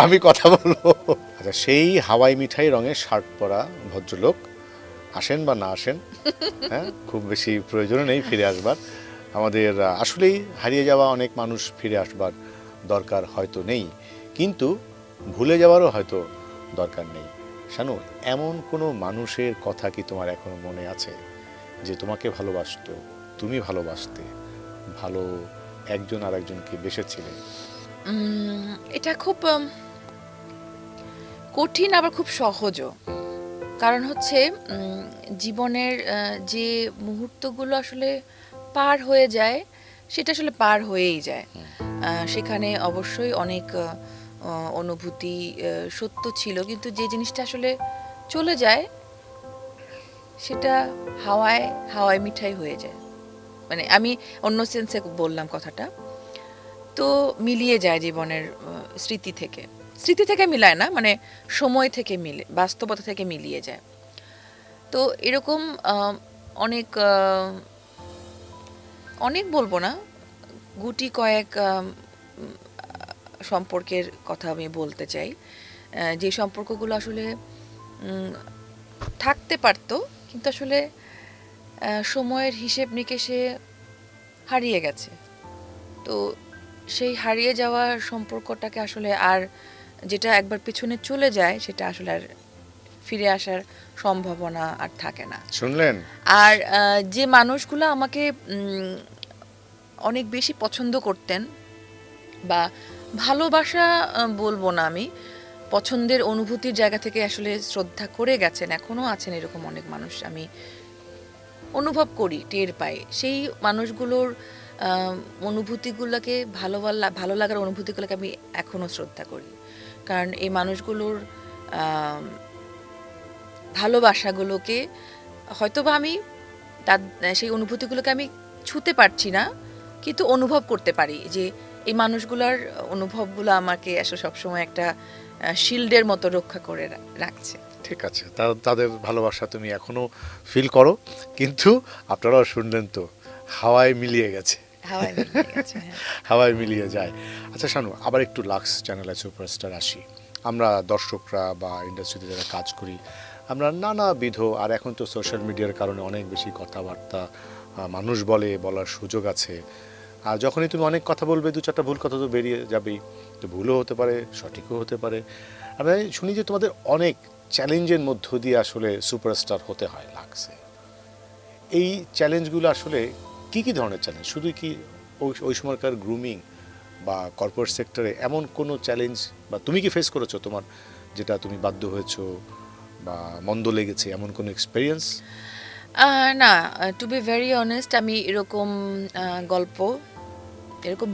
আমি কথা বলবো। আচ্ছা, সেই হাওয়াই মিঠাই রঙের শার্ট পরা ভদ্রলোক আসেন বা না আসেন, হ্যাঁ, খুব বেশি প্রয়োজন নেই ফিরে আসবার। আমাদের আসলেই হারিয়ে যাওয়া অনেক মানুষ ফিরে আসবার দরকার হয়তো নেই, কিন্তু ভুলে যাওয়ারও হয়তো দরকার নেই। শানু, এমন কোনো মানুষের কথা কি তোমার এখনো মনে আছে যে তোমাকে ভালোবাসতো, তুমি ভালোবাসতে, ভালো একজন আর একজনকে বেসেছিলে? এটা খুব কঠিন, আবার খুব সহজও। কারণ হচ্ছে জীবনের যে মুহূর্তগুলো আসলে পার হয়ে যায়, সেটা আসলে পার হয়েই যায়। সেখানে অবশ্যই অনেক অনুভূতি সত্য ছিল, কিন্তু যে জিনিসটা আসলে চলে যায় সেটা হাওয়ায় হাওয়ায় মিঠাই হয়ে যায়। মানে আমি অন্য সেন্সে বললাম কথাটা। তো মিলিয়ে যায় জীবনের স্মৃতি থেকে মিলায় না, মানে সময় থেকে মিলে, বাস্তবতা থেকে মিলিয়ে যায়। তো এরকম অনেক অনেক বলবো না, গুটি কয়েক সম্পর্কের কথা আমি বলতে চাই, যে সম্পর্কগুলো আসলে থাকতে পারতো, কিন্তু আসলে সময়ের হিসেব নিকেশে হারিয়ে গেছে। তো সেই হারিয়ে যাওয়া সম্পর্কটাকে আসলে আর, যেটা একবার পিছনে চলে যায় সেটা আসলে আর ফিরে আসার সম্ভাবনা আর থাকে না। শুনলেন? আর যে মানুষগুলো আমাকে অনেক বেশি পছন্দ করতেন, বা ভালোবাসা বলবো না, আমি পছন্দের অনুভূতির জায়গা থেকে আসলে শ্রদ্ধা করে গেছেন, এখনও আছেন এরকম অনেক মানুষ আমি অনুভব করি, টের পাই। সেই মানুষগুলোর অনুভূতিগুলোকে ভালো লাগার অনুভূতিগুলোকে আমি এখনও শ্রদ্ধা করি, কারণ এই মানুষগুলোর ভালোবাসাগুলোকে হয়তোবা আমি তার সেই অনুভূতিগুলোকে আমি ছুঁতে পারছি না, কিন্তু অনুভব করতে পারি যে এই মানুষগুলোর অনুভবগুলো আমাকে আসলে সবসময় একটা শিল্ডের মতো রক্ষা করে রাখছে। ঠিক আছে, তাদের ভালোবাসা তুমি এখনো ফিল করো, কিন্তু আপনারাও শুনলেন তো, হাওয়ায় মিলিয়ে গেছে। হাওয়ায় মিলিয়ে গেছে, হ্যাঁ। হাওয়ায় মিলিয়ে যায়। আচ্ছা শানু, আবার একটু লাক্স চ্যানেলে সুপারস্টার আসি। আমরা দর্শকরা বা ইন্ডাস্ট্রিতে যারা কাজ করি, আমরা নানাবিধ, আর এখন তো সোশ্যাল মিডিয়ার কারণে অনেক বেশি কথাবার্তা মানুষ বলার সুযোগ আছে। আর যখনই তুমি অনেক কথা বলবে, দু চারটা ভুল কথা তো বেরিয়ে যাবেই, তো ভুলও হতে পারে, সঠিকও হতে পারে। আমি শুনি যে তোমাদের অনেক চ্যালেঞ্জের মধ্য দিয়ে আসলে সুপারস্টার হতে হয় লাক্সে। এই চ্যালেঞ্জগুলো আসলে কি কি ধরনের চ্যালেঞ্জ? শুধু কি ওই সময়কার গ্রুমিং বা কর্পোরেট সেক্টরে এমন কোনো চ্যালেঞ্জ, বা তুমি কি ফেস করেছো তোমার, যেটা তুমি বাধ্য হয়েছো বা মন্দ লেগেছে, এমন কোনো এক্সপেরিয়েন্স? না, টু বি ভেরি অনেস্ট, আমি এরকম গল্প, এরকম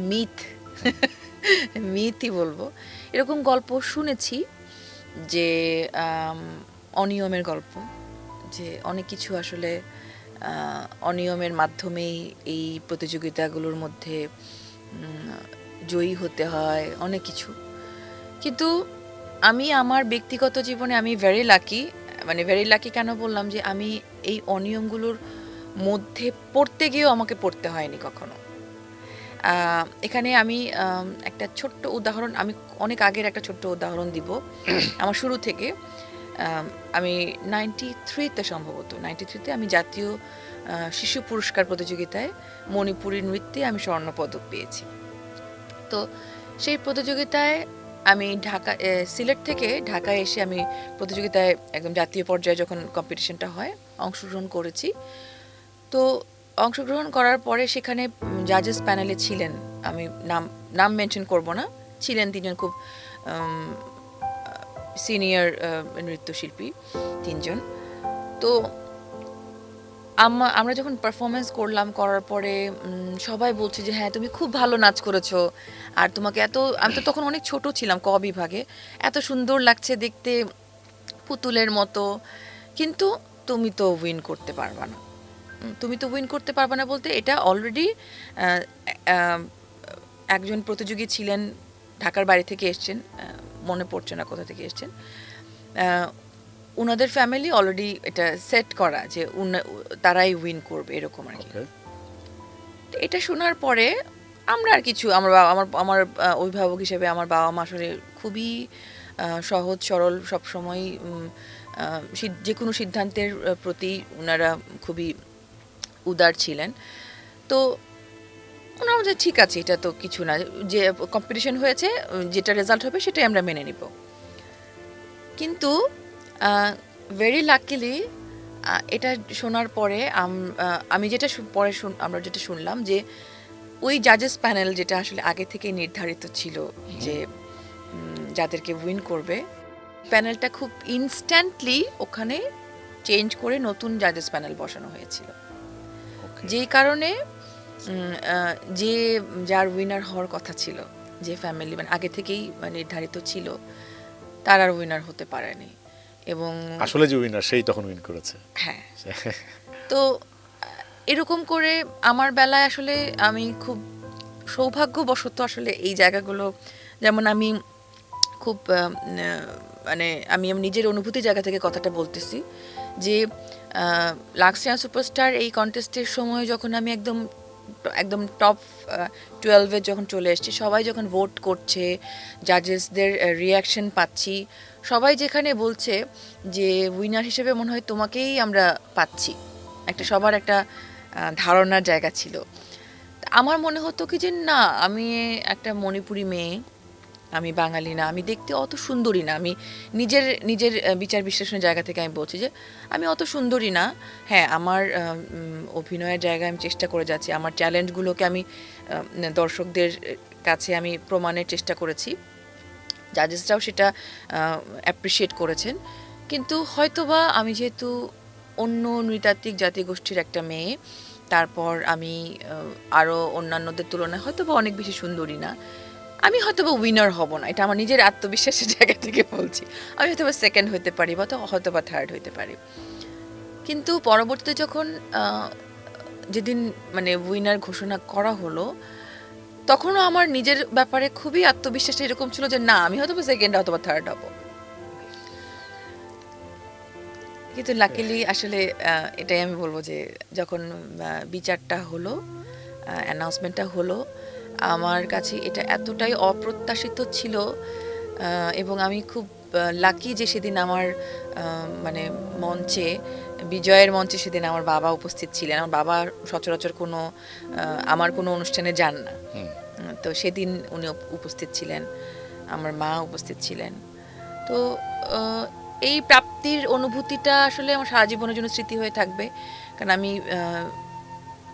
মিথই বলবো, এরকম গল্প শুনেছি যে অনিয়মের গল্প, যে অনেক কিছু আসলে অনিয়মের মাধ্যমেই এই প্রতিযোগিতাগুলোর মধ্যে জয়ী হতে হয়, অনেক কিছু। কিন্তু আমি আমার ব্যক্তিগত জীবনে আমি ভেরি লাকি, মানে ভেরি লাকি কেন বললাম, যে আমি এই অনিয়মগুলোর মধ্যে পড়তে গিয়েও আমাকে পড়তে হয়নি কখনো। এখানে আমি একটা ছোট্ট উদাহরণ, আমি অনেক আগের একটা ছোট্ট উদাহরণ দিব। আমার শুরু থেকে, আমি 93-তে সম্ভবত 93-তে আমি জাতীয় শিশু পুরস্কার প্রতিযোগিতায় মণিপুরী নৃত্যে আমি স্বর্ণপদক পেয়েছি। তো সেই প্রতিযোগিতায় আমি সিলেট থেকে ঢাকায় এসে আমি প্রতিযোগিতায় একদম জাতীয় পর্যায়ে যখন কম্পিটিশনটা হয় অংশগ্রহণ করেছি। তো অংশগ্রহণ করার পরে সেখানে জাজেস প্যানেলে ছিলেন, আমি নাম মেনশন করব না, ছিলেন তিনজন খুব সিনিয়র নৃত্যশিল্পী, তিনজন। তো আমরা যখন পারফরমেন্স করার পরে সবাই বলছে যে হ্যাঁ তুমি খুব ভালো নাচ করেছো, আর তোমাকে আমি তো তখন অনেক ছোট ছিলাম, ক বিভাগে, এত সুন্দর লাগছে দেখতে, পুতুলের মতো, কিন্তু তুমি তো উইন করতে পারবা না। বলতে এটা অলরেডি একজন প্রতিযোগী ছিলেন, ঢাকার বাইরে থেকে এসছেন, মনে পড়ছে না কোথা থেকে এসছেন, ওনাদের ফ্যামিলি অলরেডি এটা সেট করা যে তারাই উইন করবে, এরকম আর কি। এটা শোনার পরে আমরা আর কিছু, আমার অভিভাবক হিসেবে আমার বাবা মা আসলে খুবই সহজ সরল, সবসময় যে কোনো সিদ্ধান্তের প্রতি ওনারা খুবই উদার ছিলেন। তো ওনারা বলছে ঠিক আছে, এটা তো কিছু না, যে কম্পিটিশন হয়েছে, যেটা রেজাল্ট হবে সেটাই আমরা মেনে নিব। কিন্তু ভেরি লাকিলি এটা শোনার পরে আমি যেটা আমরা যেটা শুনলাম, যে ওই জাজেস প্যানেল যেটা আসলে আগে থেকে নির্ধারিত ছিল যে যাদেরকে উইন করবে, প্যানেলটা খুব ইনস্ট্যান্টলি ওখানে চেঞ্জ করে নতুন জাজেস প্যানেল বসানো হয়েছিল, যেই কারণে যার উইনার হওয়ার কথা ছিল যে ফ্যামিলি মানে আগে থেকেই মানে নির্ধারিত ছিল, তার আর উইনার হতে পারেনি। এবং আসলে যে উইনার সেই তখন উইন করেছে। হ্যাঁ, তো এরকম করে আমার বেলায় আসলে আমি খুব সৌভাগ্যবশত আসলে এই জায়গাগুলো, যেমন আমি খুব মানে আমি আমার নিজের অনুভূতির জায়গা থেকে কথাটা বলতেছি যে লাক্স ইয়াং সুপারস্টার এই কন্টেস্টের সময় যখন আমি একদম একদম টপ 12-এ যখন চলে এসেছি, সবাই যখন ভোট করছে, জাজেসদের রিয়াকশন পাচ্ছি, সবাই যেখানে বলছে যে উইনার হিসেবে মনে হয় তোমাকেই আমরা পাচ্ছি, একটা সবার একটা ধারণার জায়গা ছিল। আমার মনে হতো কি যে না, আমি একটা মণিপুরি মেয়ে, আমি বাঙালি না, আমি দেখতে অত সুন্দরী না, আমি নিজের নিজের বিচার বিশ্লেষণের জায়গা থেকে আমি বলছি যে আমি অত সুন্দরী না। হ্যাঁ, আমার অভিনয়ের জায়গায় আমি চেষ্টা করে যাচ্ছি, আমার চ্যালেঞ্জগুলোকে আমি দর্শকদের কাছে আমি প্রমাণের চেষ্টা করেছি, জাজেসরাও সেটা অ্যাপ্রিসিয়েট করেছেন। কিন্তু হয়তোবা আমি যেহেতু অন্য নৃতাত্ত্বিক জাতিগোষ্ঠীর একটা মেয়ে, তারপর আমি আরও অন্যান্যদের তুলনায় হয়তোবা অনেক বেশি সুন্দরী না, আমি হয়তোবা উইনার হব না, এটা আমার নিজের আত্মবিশ্বাসের জায়গা থেকে বলছি। আমি হয়তোবা সেকেন্ড হতে পারি বা হয়তোবা থার্ড হতে পারি। কিন্তু পরবর্তীতে যখন যেদিন মানে উইনার ঘোষণা করা হলো, তখনও আমার নিজের ব্যাপারে খুবই আত্মবিশ্বাস এরকম ছিল যে না, আমি হয়তোবা সেকেন্ড অথবা থার্ড হব। কিন্তু লাকিলি আসলে এটাই আমি বলবো যে যখন বিচারটা হলো, অ্যানাউন্সমেন্টটা হলো, আমার কাছে এটা এতটাই অপ্রত্যাশিত ছিল এবং আমি খুব লাকি যে সেদিন আমার মানে মঞ্চে, বিজয়ের মঞ্চে সেদিন আমার বাবা উপস্থিত ছিলেন। আমার বাবা সচরাচর আমার কোনো অনুষ্ঠানে যান না, তো সেদিন উনি উপস্থিত ছিলেন, আমার মা উপস্থিত ছিলেন। তো এই প্রাপ্তির অনুভূতিটা আসলে আমার সারা জীবনের জন্য স্মৃতি হয়ে থাকবে। কারণ আমি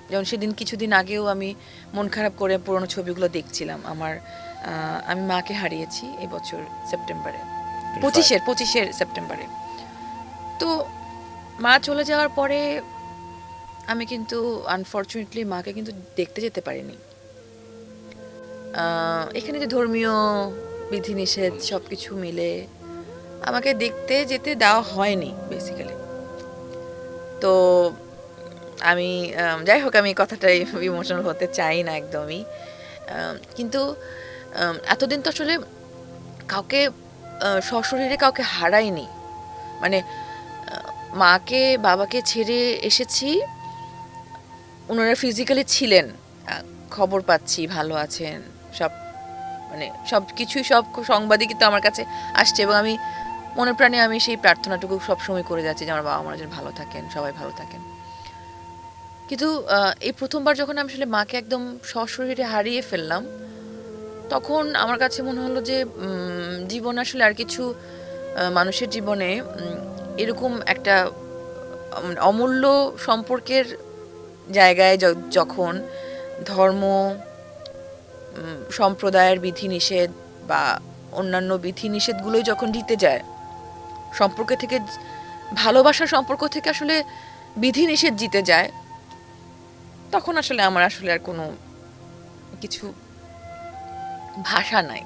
যেমন সেদিন কিছুদিন আগেও আমি মন খারাপ করে পুরোনো ছবিগুলো দেখছিলাম। আমি মাকে হারিয়েছি এবছর সেপ্টেম্বরে, 25 সেপ্টেম্বরে। তো মা চলে যাওয়ার পরে আমি কিন্তু আনফর্চুনেটলি মাকে কিন্তু দেখতে যেতে পারিনি। এখানে যে ধর্মীয় বিধিনিষেধ সব কিছু মিলে আমাকে দেখতে যেতে দেওয়া হয়নি বেসিক্যালি। তো আমি যাই হোক, আমি কথাটাই ইমোশনাল হতে চাই না একদমই, কিন্তু এতদিন তো আসলে কাউকে সশরীরে কাউকে হারাইনি। মানে মাকে বাবাকে ছেড়ে এসেছি, ওনারা ফিজিক্যালি ছিলেন, খবর পাচ্ছি ভালো আছেন, সব মানে সব কিছুই, সব সংবাদই কিন্তু আমার কাছে আসছে, এবং আমি মনে প্রাণে আমি সেই প্রার্থনাটুকু সবসময় করে যাচ্ছি যে আমার বাবা মারা যেন ভালো থাকেন, সবাই ভালো থাকেন। কিন্তু এই প্রথমবার যখন আমি আসলে মাকে একদম সশরীরে হারিয়ে ফেললাম, তখন আমার কাছে মনে হলো যে জীবন আসলে আর কিছু, মানুষের জীবনে এরকম একটা অমূল্য সম্পর্কের জায়গায় যখন ধর্ম, সম্প্রদায়ের বিধিনিষেধ বা অন্যান্য বিধিনিষেধগুলোই যখন জিতে যায়, সম্পর্ক থেকে, ভালোবাসার সম্পর্ক থেকে আসলে বিধিনিষেধ জিতে যায়, তখন আসলে আমার আসলে আর কোনো কিছু ভাষা নাই।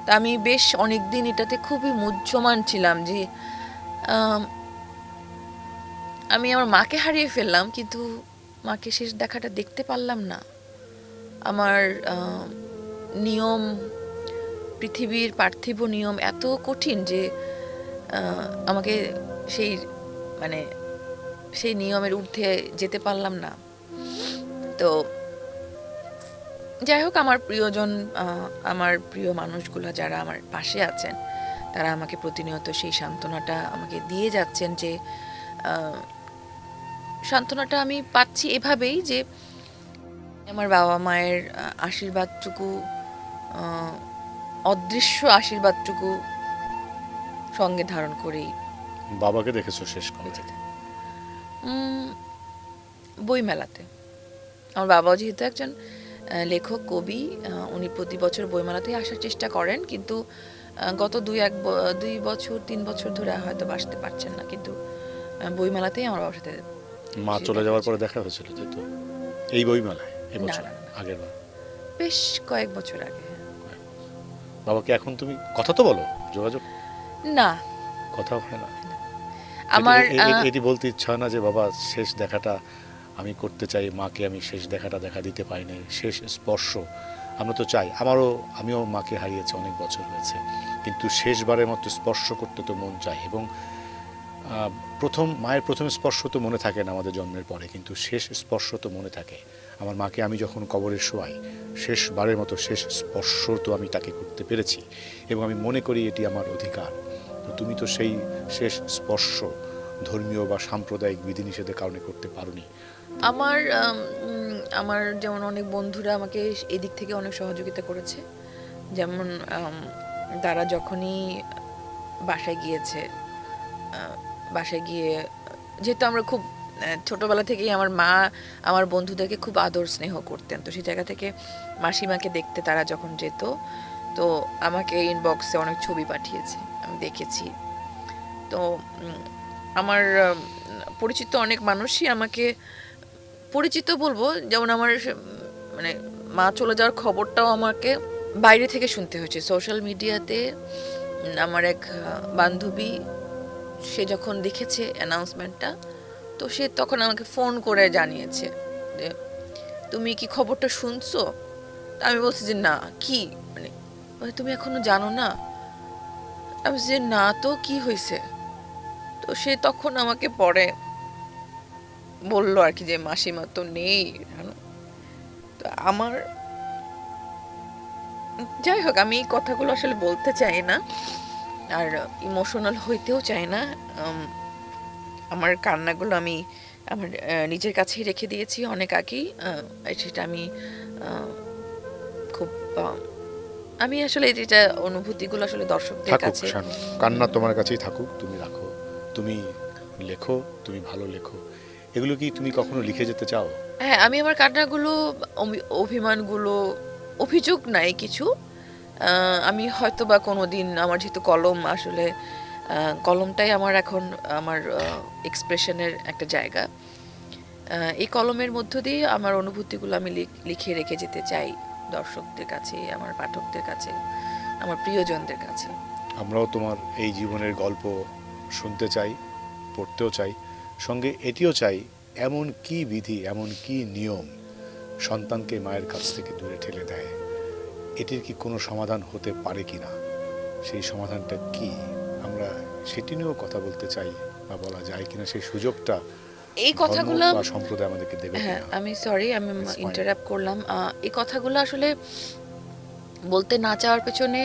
তা আমি বেশ অনেকদিন এটাতে খুবই মুহ্যমান ছিলাম যে আমি আমার মাকে হারিয়ে ফেললাম, কিন্তু মাকে শেষ দেখাটা দেখতে পারলাম না। আমার নিয়ম, পৃথিবীর পার্থিব নিয়ম এত কঠিন যে আমাকে সেই মানে সেই নিয়মের ঊর্ধ্বে যেতে পারলাম না। তো যাই হোক, আমার প্রিয়জন, আমার প্রিয় মানুষগুলো যারা আমার পাশে আছেন, তারা আমাকে প্রতিনিয়ত সেই সান্ত্বনাটা আমাকে দিয়ে যাচ্ছেন, যে সান্ত্বনাটা আমি পাচ্ছি এভাবেই যে আমার বাবা মায়ের আশীর্বাদটুকু, অদৃশ্য আশীর্বাদটুকু সঙ্গে ধারণ করেই। বাবাকে দেখেছো শেষ কবে? বইমেলাতে। আমার বাবাও যেহেতু একজন লেখক, কবি, উনি প্রতি বছর বইমেলাতেই আসার চেষ্টা করেন, কিন্তু গত 2 বছর ধরে হয়তো আসতে পারছেন না, কিন্তু বইমেলাতেই আমার বাবার সাথে। মা চলে যাওয়ার পরে দেখা হয়েছিল তাই তো? এই বইমেলায়? না, আগের বার? বেশ কয়েক বছর আগে। বাবাকে এখন তুমি কথা তো বলো, যোগাযোগ না, কথা হয় না? আমার এটি বলতে ইচ্ছা হয় না যে বাবা শেষ দেখাটা আমি করতে চাই, মাকে আমি শেষ দেখাটা দেখা দিতে পারিনি, শেষ স্পর্শ আমরা তো চাই। আমিও মাকে হারিয়েছি, অনেক বছর হয়েছে, কিন্তু শেষবারের মতো স্পর্শ করতে তো মন চায়। এবং মায়ের প্রথম স্পর্শ তো মনে থাকে না আমাদের জন্মের পরে, কিন্তু শেষ স্পর্শ তো মনে থাকে। আমার মাকে আমি যখন কবরে শোয়াই, শেষবারের মতো শেষ স্পর্শ তো আমি তাকে করতে পেরেছি, এবং আমি মনে করি এটি আমার অধিকার। তো তুমি তো সেই শেষ স্পর্শ ধর্মীয় বা সাম্প্রদায়িক বিধিনিষেধের কারণে করতে পারোনি। আমার যেমন অনেক বন্ধুরা আমাকে এদিক থেকে অনেক সহযোগিতা করেছে। যেমন তারা যখনই বাসায় গিয়েছে, বাসায় গিয়ে যেহেতু আমরা খুব ছোটবেলা থেকেই আমার মা আমার বন্ধুদেরকে খুব আদর স্নেহ করতেন, তো সেই জায়গা থেকে মাসিমাকে দেখতে তারা যখন যেত, তো আমাকে ইনবক্সে অনেক ছবি পাঠিয়েছে, আমি দেখেছি। তো আমার পরিচিত অনেক মানুষই আমাকে পরিচিত বলবো, যেমন আমার মানে মা চলে যাওয়ার খবরটাও আমাকে বাইরে থেকে শুনতে হয়েছে, সোশ্যাল মিডিয়াতে। আমার এক বান্ধবী, সে যখন দেখেছে অ্যানাউন্সমেন্টটা, তো সে তখন আমাকে ফোন করে জানিয়েছে যে তুমি কি খবরটা শুনছো? আমি বলছি যে না, কি মানে তুমি এখনো জানো না? আমি যে না, তো কি হয়েছে? তো সে তখন আমাকে পরে বললো আর কি যে মাসিমা তো নেই। তো আমার যাই হোক, আমি এই কথাগুলো আসলে বলতে চাই না, আর ইমোশনাল হইতেও চাই না। আমার কান্নাগুলো আমি আমার নিজের কাছেই রেখে দিয়েছি অনেক আগেই। সেটা আমি খুব আমি আসলে যেটা অনুভূতিগুলো আসলে দর্শকদের থাকুক কাছে। শানু, কান্না তোমার কাছেই থাকুক, তুমি রাখো, তুমি লেখো, তুমি ভালো লেখো। এগুলো কি তুমি কখনো লিখে যেতে চাও? হ্যাঁ, আমি আমার কান্নাগুলো, অভিমানগুলো, অভিযোগ নাই কিছু। আমি হয়তো বা কোনো দিন, আমার যেহেতু কলম আসলে কলমটাই আমার এখন আমার এক্সপ্রেশনের একটা জায়গা। এই কলমের মধ্য দিয়ে আমার অনুভূতিগুলো আমি লিখে রেখে যেতে চাই দর্শকদের কাছে, আমার পাঠকদের কাছে, আমার প্রিয়জনদের কাছে। আমরাও তোমার এই জীবনের গল্প শুনতে চাই, পড়তেও চাই, সঙ্গে এটিও চাই এমন কি বিধি, এমন কি নিয়ম সন্তানকে মায়ের কাছ থেকে দূরে ঠেলে দেয়, এটির কি কোনো সমাধান হতে পারে কি না, সেই সমাধানটা কি, আমরা সেটি নিয়েও কথা বলতে চাই, বা বলা যায় কিনা সেই সুযোগটা এই কথাগুলো বা সম্প্রদায় আমাদেরকে দেবে হ্যাঁ, কিনা। আমি সরি, আমি It's fine. ইন্টারাপ্ট করলাম। এই কথাগুলো আসলে বলতে না চাওয়ার পেছনে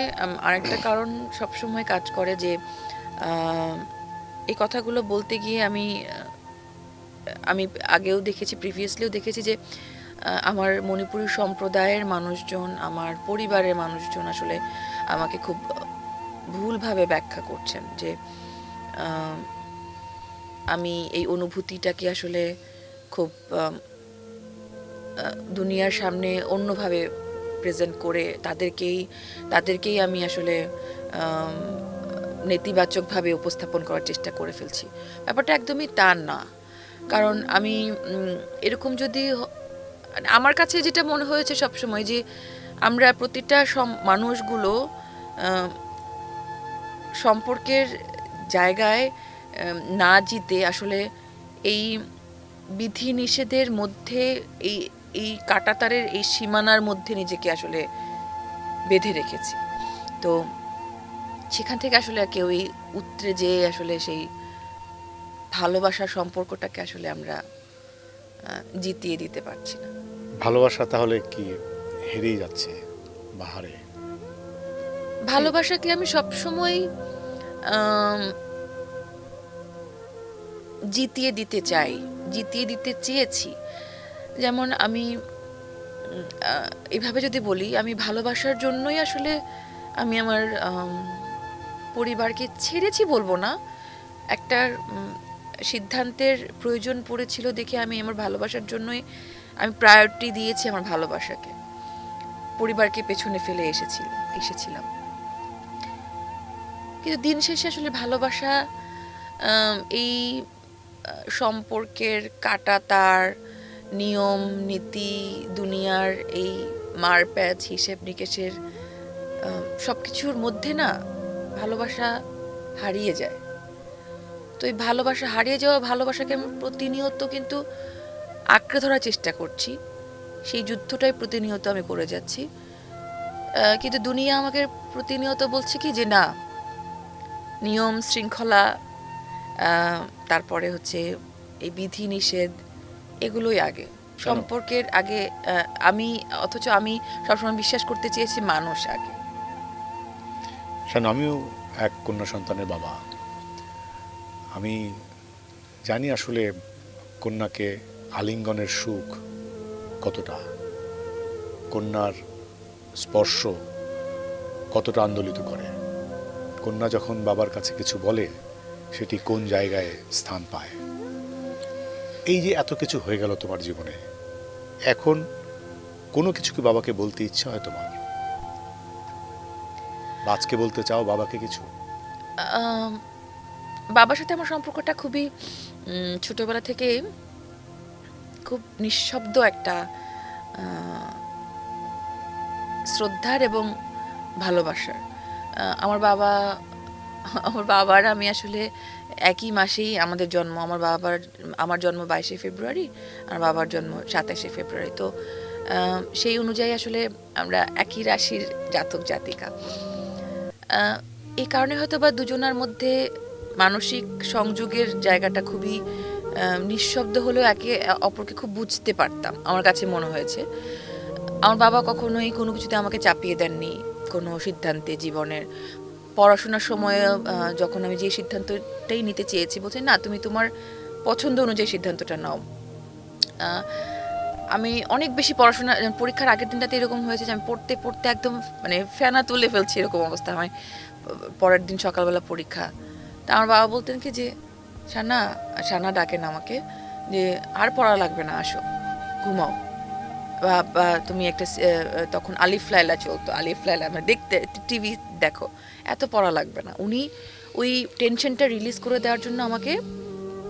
আরেকটা কারণ সবসময় কাজ করে, যে এই কথাগুলো বলতে গিয়ে আমি আগেও দেখেছি, প্রিভিয়াসলিও দেখেছি যে আমার মণিপুরী সম্প্রদায়ের মানুষজন, আমার পরিবারের মানুষজন আসলে আমাকে খুব ভুলভাবে ব্যাখ্যা করছেন, যে আমি এই অনুভূতিটাকে আসলে খুব দুনিয়ার সামনে অন্যভাবে প্রেজেন্ট করে তাদেরকেই আমি আসলে নেতিবাচকভাবে উপস্থাপন করার চেষ্টা করে ফেলছি। ব্যাপারটা একদমই তা না। কারণ আমি এরকম যদি আমার কাছে যেটা মনে হয়েছে সবসময়, যে আমরা প্রতিটা মানুষগুলো সম্পর্কের জায়গায় না জিতে আসলে এই বিধি নিষেধের মধ্যে, এই এই কাঁটাতারের এই সীমানার মধ্যে নিজেকে আসলে বেঁধে রেখেছি। তো সেখান থেকে আসলে কেউই উতরে যেয়ে আসলে সেই ভালোবাসার সম্পর্কটাকে আসলে আমরা জিতিয়ে দিতে পারছি না। ভালোবাসা তাহলে কি হেরেই যাচ্ছে বা হারে? ভালোবাসাকে আমি সবসময় জিতিয়ে দিতে চাই, জিতিয়ে দিতে চেয়েছি। যেমন আমি এভাবে যদি বলি, আমি ভালোবাসার জন্যই আসলে আমি আমার পরিবারকে ছেড়েছি বলবো না, একটা সিদ্ধান্তের প্রয়োজন পড়েছিল দেখে আমি আমার ভালোবাসার জন্যই আমি প্রায়োরিটি দিয়েছি আমার ভালোবাসাকে, পরিবারকে পেছনে ফেলে এসেছিলাম। কিন্তু দিন শেষে আসলে ভালোবাসা এই সম্পর্কের কাঁটাতার, নিয়ম নীতি, দুনিয়ার এই মারপ্যাচ, হিসেব নিকেশের সব কিছুর মধ্যে না ভালোবাসা হারিয়ে যায়। তো এই ভালোবাসা হারিয়ে যাওয়া ভালোবাসাকে আমি প্রতিনিয়ত কিন্তু আঁকড়ে ধরার চেষ্টা করছি, সেই যুদ্ধটাই প্রতিনিয়ত আমি করে যাচ্ছি। কিন্তু দুনিয়া আমাকে প্রতিনিয়ত বলছে কি যে না, নিয়ম শৃঙ্খলা, তারপরে হচ্ছে এই বিধি নিষেধ, এগুলোই আগে, সম্পর্কের আগে। অথচ আমি সবসময় বিশ্বাস করতে চেয়েছি মানুষ আগে। আমিও এক কন্যা সন্তানের বাবা। আমি জানি আসলে কন্যাকে আলিঙ্গনের সুখ কতটা, কন্যার স্পর্শ কতটা আন্দোলিত করে। কন্যা যখন বাবার কাছে কিছু বলে সেটি কোন জায়গায় স্থান পায়। এই যে এত কিছু হয়ে গেল তোমার জীবনে, এখন কোনো কিছু কি বাবাকে বলতে ইচ্ছা হয় তোমার? আজকে বলতে চাও বাবাকে কিছু? বাবার সাথে আমার সম্পর্কটা খুবই ছোটবেলা থেকে খুব নিঃশব্দ একটা শ্রদ্ধার এবং ভালোবাসার। আমার বাবার আমি আসলে একই মাসেই আমাদের জন্ম। আমার জন্ম 22শে ফেব্রুয়ারি, আমার বাবার জন্ম 27শে ফেব্রুয়ারি। তো সেই অনুযায়ী আসলে আমরা একই রাশির জাতক জাতিকা। এই কারণে হয়তো বা দুজনার মধ্যে মানসিক সংযোগের জায়গাটা খুবই নিঃশব্দ হলেও একে অপরকে খুব বুঝতে পারতাম, আমার কাছে মনে হয়েছে। আমার বাবা কখনোই কোনো কিছুতে আমাকে চাপিয়ে দেননি কোনো সিদ্ধান্তে জীবনের। পড়াশোনার সময় যখন আমি যে সিদ্ধান্তটাই নিতে চেয়েছি, বলছে না, তুমি তোমার পছন্দ অনুযায়ী সিদ্ধান্তটা নাও। আমি অনেক বেশি পড়াশোনা, পরীক্ষার আগের দিনটাতে এরকম হয়েছে যে আমি পড়তে পড়তে একদম মানে ফেনা তুলে ফেলছি, এরকম অবস্থা। আমি পরের দিন সকালবেলা পরীক্ষা, তা আমার বাবা বলতেন কি যে সানা ডাকেন আমাকে যে আর পড়া লাগবে না, আসো ঘুমাও, বা তুমি একটা তখন আলিফ লায়লা চলতো, আলিফ লায়লা মানে দেখতে, টিভি দেখো, এত পড়া লাগবে না। উনি ওই টেনশনটা রিলিজ করে দেওয়ার জন্য আমাকে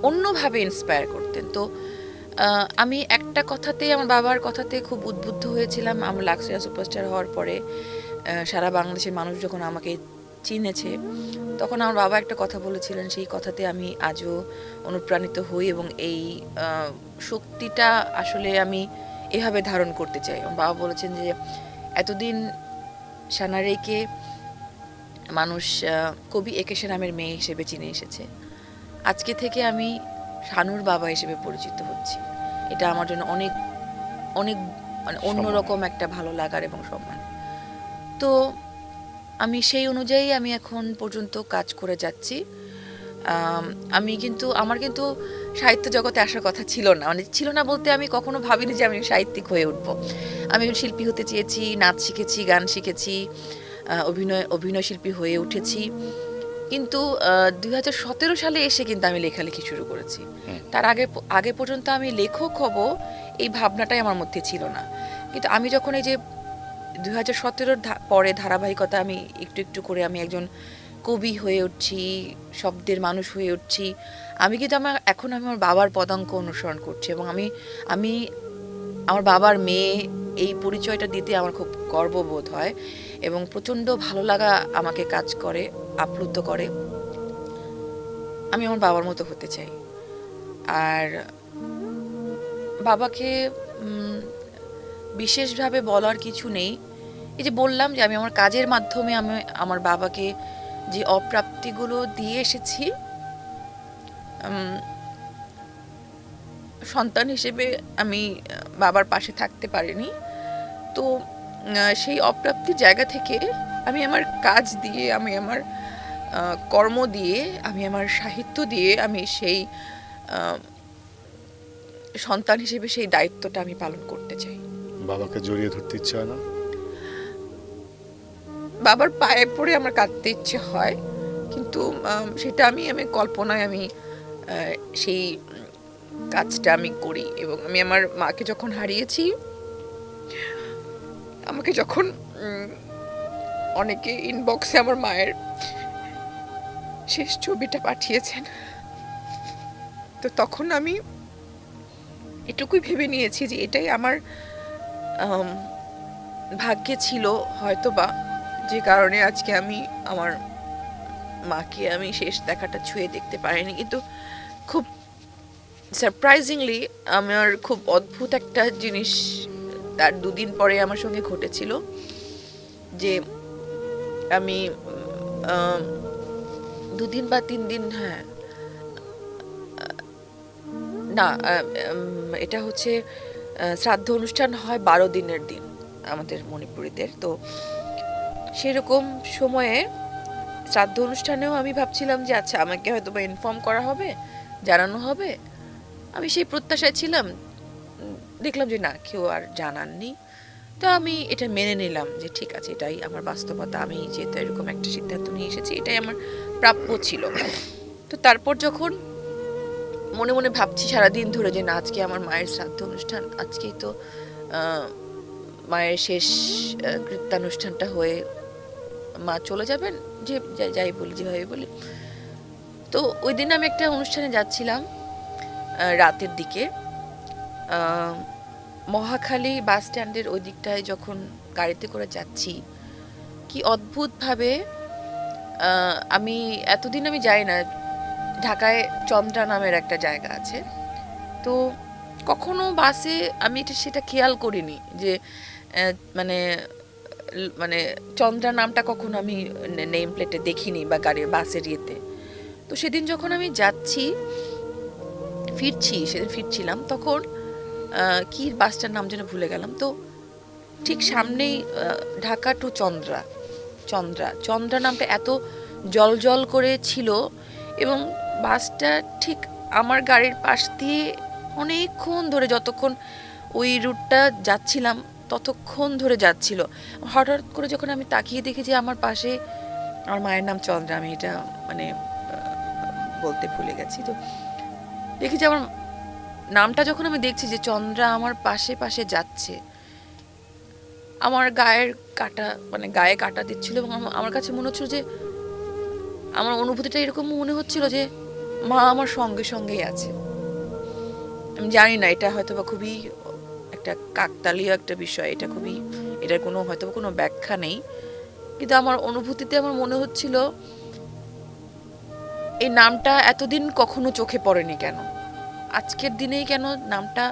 অন্যভাবে ইন্সপায়ার করতেন। তো আমি একটা কথাতেই, আমার বাবার কথাতে খুব উদ্বুদ্ধ হয়েছিলাম। আমার লাক্সরিয়া সুপারস্টার হওয়ার পরে সারা বাংলাদেশের মানুষ যখন আমাকে চিনেছে, তখন আমার বাবা একটা কথা বলেছিলেন, সেই কথাতে আমি আজও অনুপ্রাণিত হই এবং এই শক্তিটা আসলে আমি এভাবে ধারণ করতে চাই। আমার বাবা বলেছেন যে এতদিন সানারেকে মানুষ কবি একেশে নামের মেয়ে হিসেবে চিনে এসেছে, আজকে থেকে আমি শানুর বাবা হিসেবে পরিচিত হচ্ছি। এটা আমার জন্য অনেক অনেক মানে অন্যরকম একটা ভালো লাগার এবং সম্মান। তো আমি সেই অনুযায়ী আমি এখন পর্যন্ত কাজ করে যাচ্ছি। আমার কিন্তু সাহিত্য জগতে আসার কথা ছিল না, মানে ছিল না বলতে আমি কখনো ভাবিনি যে আমি সাহিত্যিক হয়ে উঠবো। আমি শিল্পী হতে চেয়েছি, নাচ শিখেছি, গান শিখেছি, অভিনয় শিল্পী হয়ে উঠেছি। কিন্তু 2017 সালে এসে কিন্তু আমি লেখালেখি শুরু করেছি। তার আগে পর্যন্ত আমি লেখক হব এই ভাবনাটাই আমার মধ্যে ছিল না। কিন্তু আমি যখন এই যে 2017 পরে ধারাবাহিকতা আমি একটু একটু করে আমি একজন কবি হয়ে উঠছি, শব্দের মানুষ হয়ে উঠছি, আমি কিন্তু এখন আমি আমার বাবার পদাঙ্ক অনুসরণ করছি এবং আমি আমার বাবার মেয়ে, এই পরিচয়টা দিতে আমার খুব গর্ববোধ হয় এবং প্রচণ্ড ভালো লাগা আমাকে কাজ করে, আপ্লুত করে। আমি আমার বাবার মতো হতে চাই। আর বাবাকে বিশেষভাবে বলার কিছু নেই। এই যে বললাম যে আমি আমার কাজের মাধ্যমে আমি আমার বাবাকে যে অপ্রাপ্তিগুলো দিয়ে এসেছি, সন্তান হিসেবে আমি বাবার পাশে থাকতে পারিনি। তো সেই অপ্রাপ্তির জায়গা থেকে আমি আমার কাজ দিয়ে, আমি আমার কর্ম দিয়ে, আমি আমার সাহিত্য দিয়ে আমি সেই সন্তান হিসেবে সেই দায়িত্বটা আমি পালন করতে চাই। বাবাকে জড়িয়ে ধরতে ইচ্ছে হয় না? বাবার পায়ে পড়ে আমার কাঁদতে ইচ্ছে হয়, কিন্তু সেটা আমি কল্পনায় আমি সেই কাজটা আমি করি। এবং আমি আমার মাকে যখন হারিয়েছি, আমাকে যখন অনেকে ইনবক্সে আমার মায়ের শেষ ছবিটা পাঠিয়েছেন, তো তখন আমি এটুকুই ভেবে নিয়েছি যে এটাই আমার ভাগ্যে ছিল হয়তোবা, যে কারণে আজকে আমি আমার মাকে আমি শেষ দেখাটা ছুঁয়ে দেখতে পারিনি। কিন্তু খুব সারপ্রাইজিংলি আমার খুব অদ্ভুত একটা জিনিস তার 2 দিন পরে আমার সঙ্গে ঘটেছিল, যে আমি 2 দিন বা 3 দিন, হ্যাঁ না, এটা হচ্ছে শ্রাদ্ধ অনুষ্ঠান হয় 12 দিনের দিন আমাদের মণিপুরীদের। তো সেরকম সময়ে শ্রাদ্ধ অনুষ্ঠানেও আমি ভাবছিলাম যে আচ্ছা আমাকে হয়তো বা ইনফর্ম করা হবে, জানানো হবে, আমি সেই প্রত্যাশায় ছিলাম। দেখলাম যে না, কেউ আর জানাননি। তো আমি এটা মেনে নিলাম যে ঠিক আছে, এটাই আমার বাস্তবতা, আমি যেহেতু এরকম একটা সিদ্ধান্ত নিয়ে এসেছি, এটাই আমার প্রাপ্য ছিল। তো তারপর যখন মনে মনে ভাবছি সারাদিন ধরে যে না, আজকে আমার মায়ের শ্রাদ্ধ অনুষ্ঠান, আজকেই তো মায়ের শেষ কৃত্যানুষ্ঠানটা হয়ে মা চলে যাবেন, যে যাই বলি, যেভাবে বলি। তো ওই দিন আমি একটা অনুষ্ঠানে যাচ্ছিলাম রাতের দিকে, মহাখালী বাস স্ট্যান্ডের ওই দিকটায় যখন গাড়িতে করে যাচ্ছি, কি অদ্ভুতভাবে আমি এতদিন আমি যাই না, ঢাকায় চন্দ্রা নামের একটা জায়গা আছে, তো কখনো বাসে আমি সেটা খেয়াল করিনি যে মানে মানে চন্দ্রা নামটা কখনো আমি নেম প্লেটে দেখিনি বা গাড়ির বাসের ইয়েতে। তো সেদিন যখন আমি যাচ্ছি, সেদিন ফিরছিলাম, তখন কি বাসটার নাম যেন ভুলে গেলাম। তো ঠিক সামনেই ঢাকা টু চন্দ্রা নামটা এত জল জল করে ছিল, এবং বাসটা ঠিক আমার গাড়ির পাশ দিয়ে অনেকক্ষণ ধরে, যতক্ষণ ওই রুটটা যাচ্ছিলাম ততক্ষণ ধরে যাচ্ছিল। হঠাৎ করে যখন আমি তাকিয়ে দেখি যে আমার পাশে আমার মায়ের নাম চন্দ্রা, আমি এটা মানে বলতে ভুলে গেছি। তো দেখি যে আমার নামটা যখন আমি দেখছি যে চন্দ্রা আমার পাশে পাশে যাচ্ছে, আমার গায়ে কাটা দিচ্ছিল, এবং আমার কাছে মনে হচ্ছিল যে, আমার অনুভূতিটা এরকম মনে হচ্ছিল যে মা আমার সঙ্গে সঙ্গেই আছে। আমি জানি না, এটা হয়তো বা খুবই একটা কাকতালীয় একটা বিষয়, এটার কোনো হয়তো কোনো ব্যাখ্যা নেই, কিন্তু আমার অনুভূতিতে আমার মনে হচ্ছিল এই নামটা এতদিন কখনো চোখে পড়েনি কেন, আজকের দিনেই কেন নামটা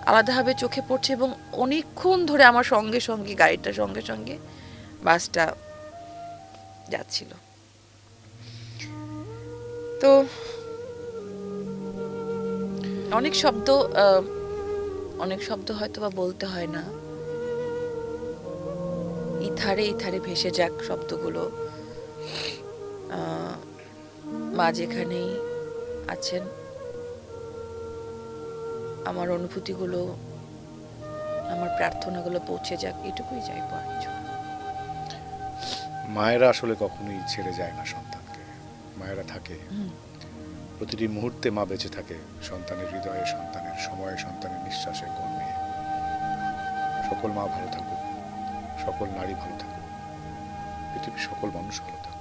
আলাদাভাবে চোখে পড়ছে, এবং অনেকক্ষণ ধরে আমার সঙ্গে সঙ্গে গাড়িটার সঙ্গে সঙ্গে বাসটা যাচ্ছিল। তো অনেক শব্দ হয়তো বা বলতে হয় না, ইথারে ভেসে যাক শব্দগুলো। মা যেখানেই আছেন, আমার অনুভূতিগুলো, আমার প্রার্থনাগুলো পৌঁছে যাক, এটুকুই চাইবো, আর কিছু না। মায়েরা আসলে কখনোই ছেড়ে যায় না সন্তানকে, মায়েরা থাকে প্রতিটি মুহূর্তে, মা বেঁচে থাকে সন্তানের হৃদয়ে, সন্তানের সময়ে, সন্তানের নিঃশ্বাসে, কর্মে। সকল মা ভালো থাকুক, সকল নারী ভালো থাকুক, পৃথিবীর সকল মানুষ ভালো থাকুক।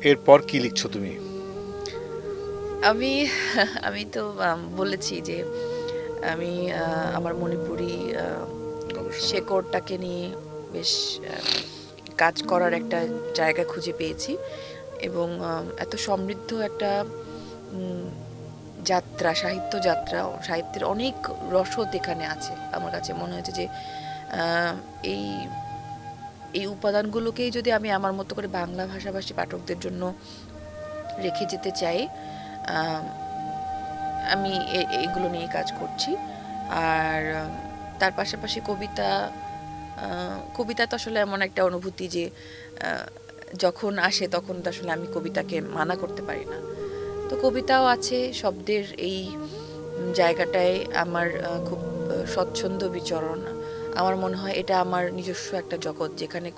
এরপর কি লিখছো তুমি? আমি তো বলেছি যে আমি আমার মণিপুরি শেকড়টাকে নিয়ে বেশ কাজ করার একটা জায়গা খুঁজে পেয়েছি, এবং এত সমৃদ্ধ একটা সাহিত্যের অনেক রসদ এখানে আছে। আমার কাছে মনে হয়েছে যে এই উপাদানগুলোকেই যদি আমি আমার মতো করে বাংলা ভাষাভাষী পাঠকদের জন্য রেখে যেতে চাই, আমি এইগুলো নিয়ে কাজ করছি। আর তার পাশাপাশি কবিতা তো আসলে এমন একটা অনুভূতি যে যখন আসে তখন তো আসলে আমি কবিতাকে মানা করতে পারি না। তো কবিতাও আছে, শব্দের এই জায়গাটায় আমার খুব স্বচ্ছন্দ বিচরণ। আমার মনে হয় এটা আমার নিজস্ব একটা জগৎ, যেখানে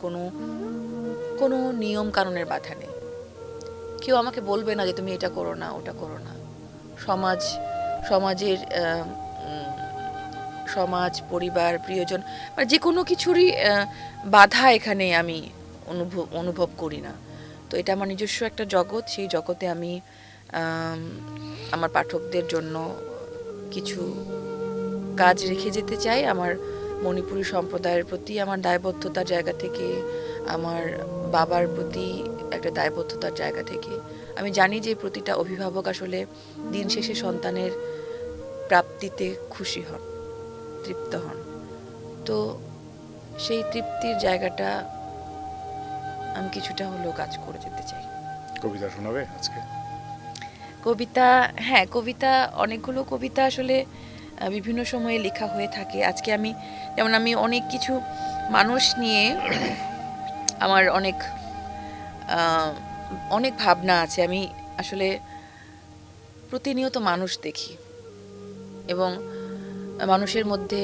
কোনো নিয়ম কানুনের বাধা নেই। কেউ আমাকে বলবে না যে তুমি এটা করো না, ওটা করো না। সমাজ, পরিবার, প্রিয়জন, মানে যে কোনো কিছুরই বাধা এখানে আমি অনুভব করি না। তো এটা আমার নিজস্ব একটা জগৎ, সেই জগতে আমি আমার পাঠকদের জন্য কিছু কাজ রেখে যেতে চাই, আমার মণিপুরী সম্প্রদায়ের প্রতি আমার দায়বদ্ধতার জায়গা থেকে, আমার বাবার প্রতি একটা দায়বদ্ধতার জায়গা থেকে আমি জানি যে প্রতিটা অভিভাবক আসলে দিন শেষে সন্তানের প্রাপ্তিতে খুশি হন, তৃপ্ত হন। তো সেই তৃপ্তির জায়গাটা আমি কিছুটা হলেও কাজ করে যেতে চাই। কবিতা শোনাবে আজকে? কবিতা, হ্যাঁ, কবিতা, অনেকগুলো কবিতা আসলে বিভিন্ন সময়ে লেখা হয়ে থাকে। আজকে আমি অনেক কিছু মানুষ নিয়ে আমার অনেক ভাবনা আছে। আমি আসলে প্রতিনিয়ত মানুষ দেখি এবং মানুষের মধ্যে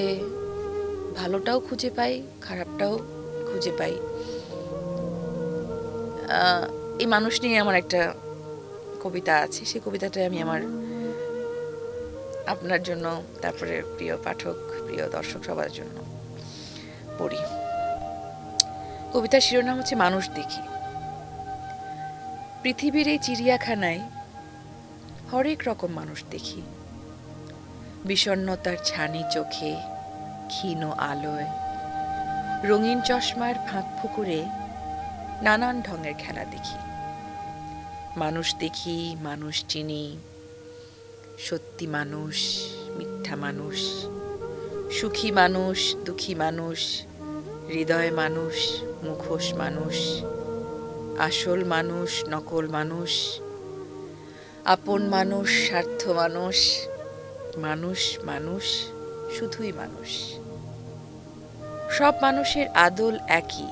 ভালোটাও খুঁজে পাই, খারাপটাও খুঁজে পাই। এই মানুষ নিয়ে আমার একটা কবিতা আছে, সেই কবিতাটা আমি আপনার জন্য, তারপরে প্রিয় পাঠক, প্রিয় দর্শক সবার জন্য পড়ি। কবিতার শিরোনাম হচ্ছে মানুষ দেখি। পৃথিবীর এই চিড়িয়াখানায় হরেক রকম মানুষ দেখি। বিষণ্ণতার ছানি চোখে, ক্ষীণ আলোয়, রঙিন চশমার ফাঁক ফুকুরে নানান ঢঙের খেলা দেখি। মানুষ দেখি, মানুষ চিনি, সত্যি মানুষ, মিথ্যা মানুষ, সুখী মানুষ, দুঃখী মানুষ, হৃদয় মানুষ, মুখোশ মানুষ, আসল মানুষ, নকল মানুষ, আপন মানুষ, স্বার্থ মানুষ, মানুষ মানুষ, শুধুই মানুষ। সব মানুষের আদল একই,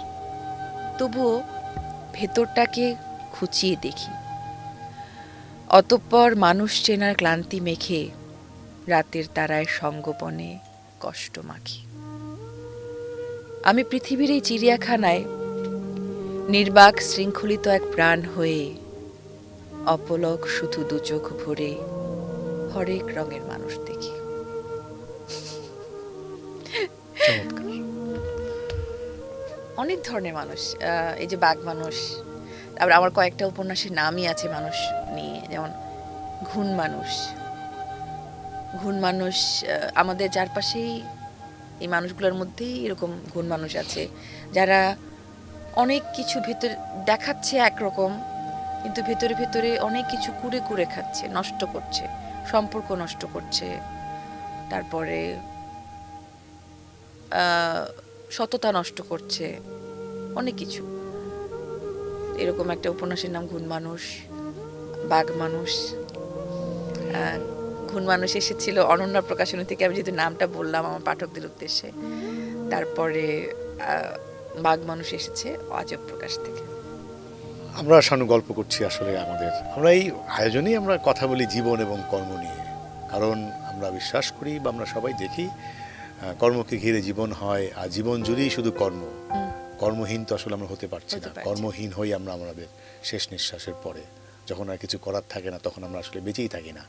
তবুও ভেতরটাকে খুঁচিয়ে দেখি। অতঃপর মানুষ চেনার ক্লান্তি মেখে রাতের তারায় সঙ্গোপনে কষ্ট মাখি। আমি পৃথিবীর এই চিড়িয়াখানায় নির্বাক শৃঙ্খলিত এক প্রাণ হয়ে অপলক শুধু দু চোখ ভরে হরেক রঙের মানুষ দেখি। অনেক ধরনের মানুষ, এই যে বাঘ মানুষ, তারপর আমার কয়েকটা উপন্যাসের নামই আছে মানুষ নিয়ে, যেমন ঘুণ মানুষ। ঘুণ মানুষ আমাদের চারপাশেই, এই মানুষগুলোর মধ্যেই এরকম ঘুণ মানুষ আছে, যারা অনেক কিছু ভেতরে দেখাচ্ছে একরকম, কিন্তু ভেতরে ভেতরে অনেক কিছু কুড়ে কুড়ে খাচ্ছে, নষ্ট করছে, সম্পর্ক নষ্ট করছে, তারপরে সততা নষ্ট করছে, অনেক কিছু। এরকম একটা উপন্যাসের নাম ঘুণ মানুষ, বাঘ মানুষ। ঘুণ মানুষ এসেছিল অনন্যা প্রকাশনী থেকে, আমি যেহেতু নামটা বললাম আমার পাঠকদের উদ্দেশ্যে। তারপরে বাঘ মানুষ এসেছে আজব প্রকাশ থেকে। আমরা শানু গল্প করছি আসলে আমরা এই আয়োজনেই আমরা কথা বলি জীবন এবং কর্ম নিয়ে, কারণ আমরা বিশ্বাস করি বা আমরা সবাই দেখি কর্মকে ঘিরে জীবন হয়, আর জীবন জুড়েই শুধু কর্ম। কর্মহীন তো আসলে আমরা হতে পারছি না। কর্মহীন হই আমরা আমাদের শেষ নিঃশ্বাসের পরে, যখন আর কিছু করার থাকে না, তখন আমরা আসলে বেঁচেই থাকি না।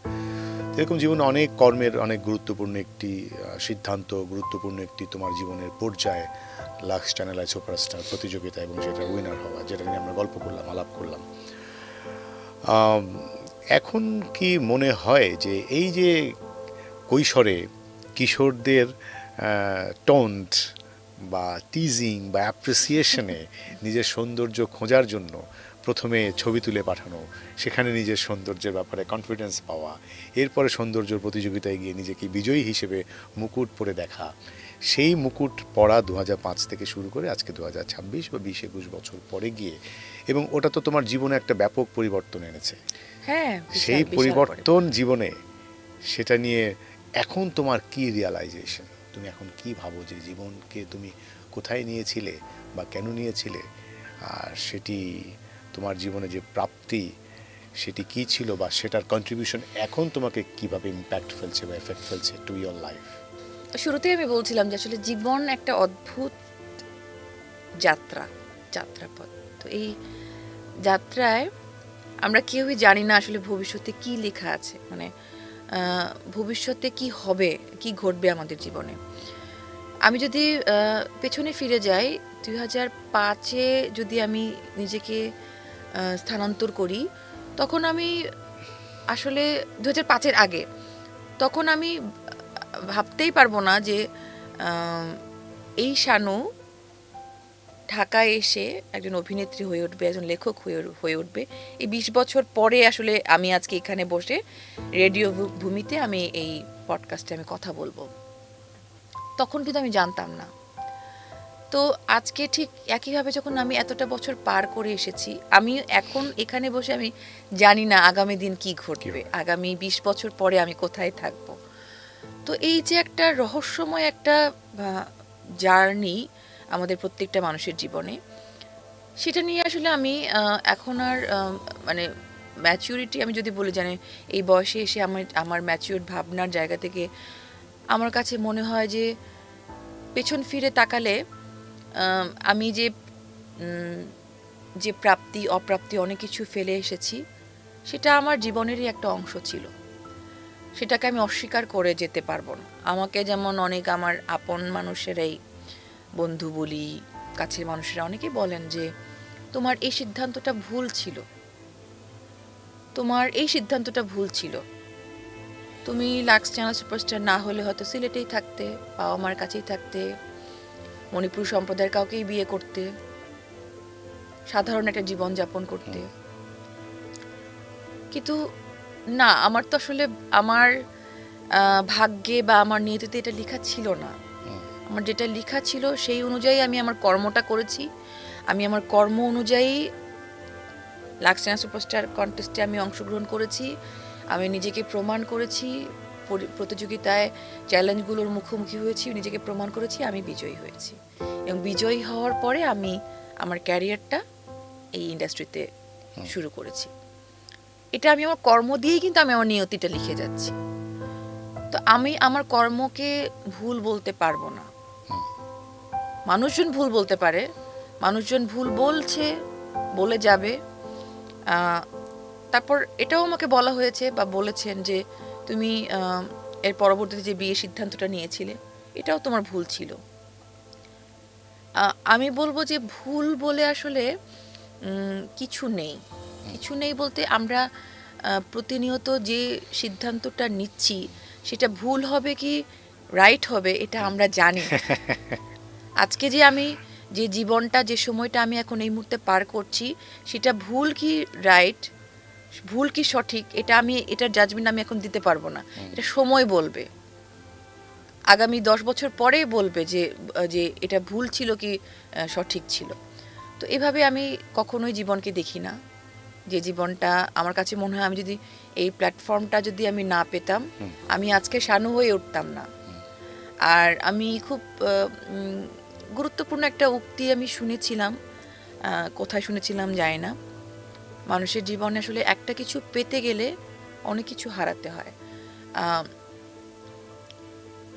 এরকম জীবনে অনেক কর্মের অনেক গুরুত্বপূর্ণ একটি সিদ্ধান্ত, গুরুত্বপূর্ণ একটি তোমার জীবনের পর্যায়ে লাক্স চ্যানেল আই সুপারস্টার প্রতিযোগিতা, এবং সেটা উইনার হওয়া, যেটা নিয়ে আমরা গল্প করলাম, আলাপ করলাম। এখন কি মনে হয় যে এই যে কৈশোরে কিশোরদের টন্ট বা টিজিং বা অ্যাপ্রিসিয়েশনে নিজের সৌন্দর্য খোঁজার জন্য প্রথমে ছবি তুলে পাঠানো, সেখানে নিজের সৌন্দর্যের ব্যাপারে কনফিডেন্স পাওয়া, এরপরে সৌন্দর্য প্রতিযোগিতায় গিয়ে নিজেকে বিজয়ী হিসেবে মুকুট পরে দেখা, সেই মুকুট পরা 2005 থেকে শুরু করে আজকে 2026 বা 20-21 বছর পরে গিয়ে, এবং ওটা তো তোমার জীবনে একটা ব্যাপক পরিবর্তন এনেছে। হ্যাঁ, সেই পরিবর্তন জীবনে, সেটা নিয়ে এখন তোমার কি রিয়ালাইজেশন? তুমি এখন কি ভাবো যে জীবনকে তুমি কোথায় নিয়েছিলে বা কেন নিয়েছিলে, আর সেটি তোমার জীবনে যে প্রাপ্তি সেটি কি ছিল, বা সেটার কন্ট্রিবিউশন এখন তোমাকে কিভাবে ইম্প্যাক্ট ফেলছে বা এফেক্ট ফেলছে টু ইয়োর লাইফ? শুরুতেই আমি বলছিলাম যে আসলে জীবন একটা অদ্ভুত যাত্রাপথ। তো এই যাত্রায় আমরা কেউই জানি না আসলে ভবিষ্যতে কি লেখা আছে, মানে ভবিষ্যতে কি হবে, কি ঘটবে আমাদের জীবনে। আমি যদি পেছনে ফিরে যাই, 2005-এ যদি আমি নিজেকে স্থানান্তর করি, তখন আমি আসলে 2005-এর আগে, তখন আমি ভাবতেই পারবো না যে এই শানু ঢাকায় এসে একজন অভিনেত্রী হয়ে উঠবে, একজন লেখক হয়ে উঠবে, এই 20 বছর পরে আসলে আমি আজকে এখানে বসে রেডিও ভূমিতে আমি এই পডকাস্টে আমি কথা বলবো। তখন কিন্তু আমি জানতাম না। তো আজকে ঠিক একইভাবে যখন আমি এতটা বছর পার করে এসেছি, আমি এখন এখানে বসে আমি জানি না আগামী দিন কি ঘটবে, আগামী 20 বছর পরে আমি কোথায় থাকবো। তো এই যে একটা রহস্যময় একটা জার্নি আমাদের প্রত্যেকটা মানুষের জীবনে, সেটা নিয়ে আসলে আমি এখন আর মানে ম্যাচিউরিটি আমি যদি বলে জানি, এই বয়সে এসে আমার ম্যাচিউর ভাবনার জায়গা থেকে আমার কাছে মনে হয় যে পেছন ফিরে তাকালে আমি যে প্রাপ্তি অপ্রাপ্তি অনেক কিছু ফেলে এসেছি, সেটা আমার জীবনেরই একটা অংশ ছিল, সেটাকে আমি অস্বীকার করে যেতে পারবো না। আমাকে যেমন অনেক আমার আপন মানুষেরাই, বন্ধু বলি, কাছের মানুষেরা অনেকেই বলেন যে তোমার এই সিদ্ধান্তটা ভুল ছিল, তোমার এই সিদ্ধান্তটা ভুল ছিল, তুমি লাক্স চ্যানেল সুপারস্টার না হলে হয়তো সিলেটেই থাকতে, বাবা মার কাছেই থাকতে, মণিপুর সম্প্রদায়ের কাউকেই বিয়ে করতে, সাধারণ একটা জীবন যাপন করতে। কিন্তু না, আমার তো আসলে আমার ভাগ্যে বা আমার নিয়তিতে এটা লেখা ছিল না। আমার যেটা লেখা ছিল সেই অনুযায়ী আমি আমার কর্মটা করেছি। আমি আমার কর্ম অনুযায়ী লাক্স চ্যানেল সুপারস্টার কন্টেস্টে আমি অংশগ্রহণ করেছি, আমি নিজেকে প্রমাণ করেছি, প্রতিযোগিতায় চ্যালেঞ্জগুলোর মুখোমুখি হয়েছি, নিজেকে প্রমাণ করেছি, আমি বিজয়ী হয়েছি। এবং বিজয়ী হওয়ার পরে আমি আমার ক্যারিয়ারটা এই ইন্ডাস্ট্রিতে শুরু করেছি। এটা আমি আমার কর্ম দিয়েই কিন্তু আমি আমার নিয়তিটা লিখে যাচ্ছি। তো আমি আমার কর্মকে ভুল বলতে পারবো না। মানুষজন ভুল বলতে পারে, মানুষজন ভুল বলছে, বলে যাবে। তারপর এটাও আমাকে বলা হয়েছে বা বলেছেন যে তুমি এর পরবর্তীতে যে বিয়ের সিদ্ধান্তটা নিয়েছিলে, এটাও তোমার ভুল ছিল। আমি বলবো যে ভুল বলে আসলে কিছু নেই। কিছু নেই বলতে আমরা প্রতিনিয়ত যে সিদ্ধান্তটা নিচ্ছি সেটা ভুল হবে কি রাইট হবে এটা আমরা জানি। আজকে যে আমি যে জীবনটা, যে সময়টা আমি এখন এই মুহূর্তে পার করছি, সেটা ভুল কি রাইট, ভুল কি সঠিক, এটার জাজমেন্ট আমি এখন দিতে পারবো না। এটা সময় বলবে, আগামী 10 বছর পরে বলবে যে এটা ভুল ছিল কি সঠিক ছিল। তো এভাবে আমি কখনোই জীবনকে দেখি না, যে জীবনটা আমার কাছে মনে হয় আমি যদি এই প্ল্যাটফর্মটা যদি আমি না পেতাম, আমি আজকে শানু হয়ে উঠতাম না। আর আমি খুব গুরুত্বপূর্ণ একটা উক্তি আমি শুনেছিলাম, কোথায় শুনেছিলাম জানি না, মানুষের জীবনে আসলে একটা কিছু পেতে গেলে অনেক কিছু হারাতে হয়।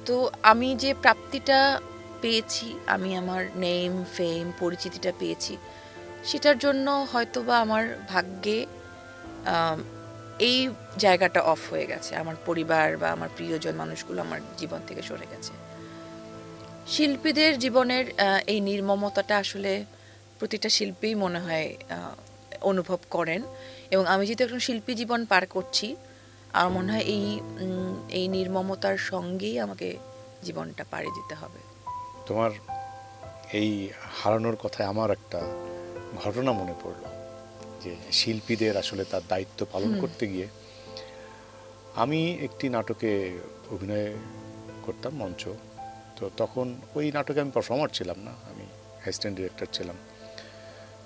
তো আমি যে প্রাপ্তিটা পেয়েছি, আমি আমার নেম ফেম পরিচিতিটা পেয়েছি, সেটার জন্য হয়তোবা আমার ভাগ্যে এই জায়গাটা অফ হয়ে গেছে, আমার পরিবার বা আমার প্রিয়জন মানুষগুলো আমার জীবন থেকে সরে গেছে। শিল্পীদের জীবনের এই নির্মমতাটা আসলে প্রতিটা শিল্পীই মনে হয় অনুভব করেন। এবং আমি যেহেতু এখন শিল্পী জীবন পার করছি, আমার মনে হয় এই নির্মমতার সঙ্গেই আমাকে জীবনটা পাড়ি দিতে হবে। তোমার এই হারানোর কথায় আমার একটা ঘটনা মনে পড়লো, যে শিল্পীদের আসলে তার দায়িত্ব পালন করতে গিয়ে আমি একটি নাটকে অভিনয় করতাম, মঞ্চ। তো তখন ওই নাটকে আমি পারফর্মার ছিলাম না, আমি অ্যাসিস্ট্যান্ট ডিরেক্টর ছিলাম।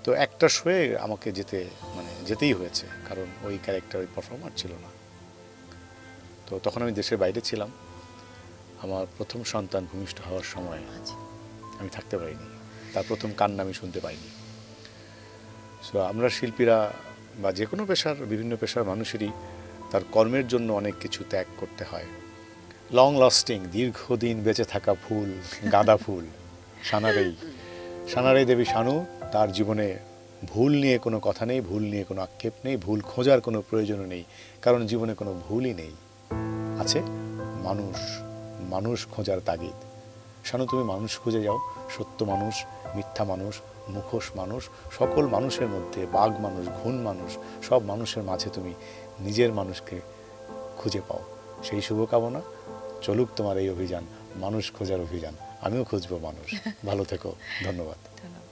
তো একটা শোয়ে আমাকে যেতেই হয়েছে, কারণ ওই ক্যারেক্টার ওই পারফর্মার ছিল না। তো তখন আমি দেশের বাইরে ছিলাম, আমার প্রথম সন্তান ভূমিষ্ঠ হওয়ার সময় আমি থাকতে পারিনি, তার প্রথম কান্না আমি শুনতে পাইনি। সো আমরা শিল্পীরা বা যে কোনো পেশার, বিভিন্ন পেশার মানুষেরই তার কর্মের জন্য অনেক কিছু ত্যাগ করতে হয়। লং লাস্টিং, দীর্ঘদিন বেঁচে থাকা ফুল, গাঁদা ফুল সানারেই দেবী শানু, তার জীবনে ভুল নিয়ে কোনো কথা নেই, ভুল নিয়ে কোনো আক্ষেপ নেই, ভুল খোঁজার কোনো প্রয়োজনও নেই, কারণ জীবনে কোনো ভুলই নেই, আছে মানুষ খোঁজার তাগিদ। শানু, তুমি মানুষ খুঁজে যাও, সত্য মানুষ, মিথ্যা মানুষ, মুখোশ মানুষ, সকল মানুষের মধ্যে বাঘ মানুষ, ঘুণ মানুষ, সব মানুষের মাঝে তুমি নিজের মানুষকে খুঁজে পাও। সেই শুভকামনা, চলুক তোমার এই অভিযান, মানুষ খোঁজার অভিযান। আমিও খুঁজবো মানুষ। ভালো থেকো, ধন্যবাদ। ধন্যবাদ।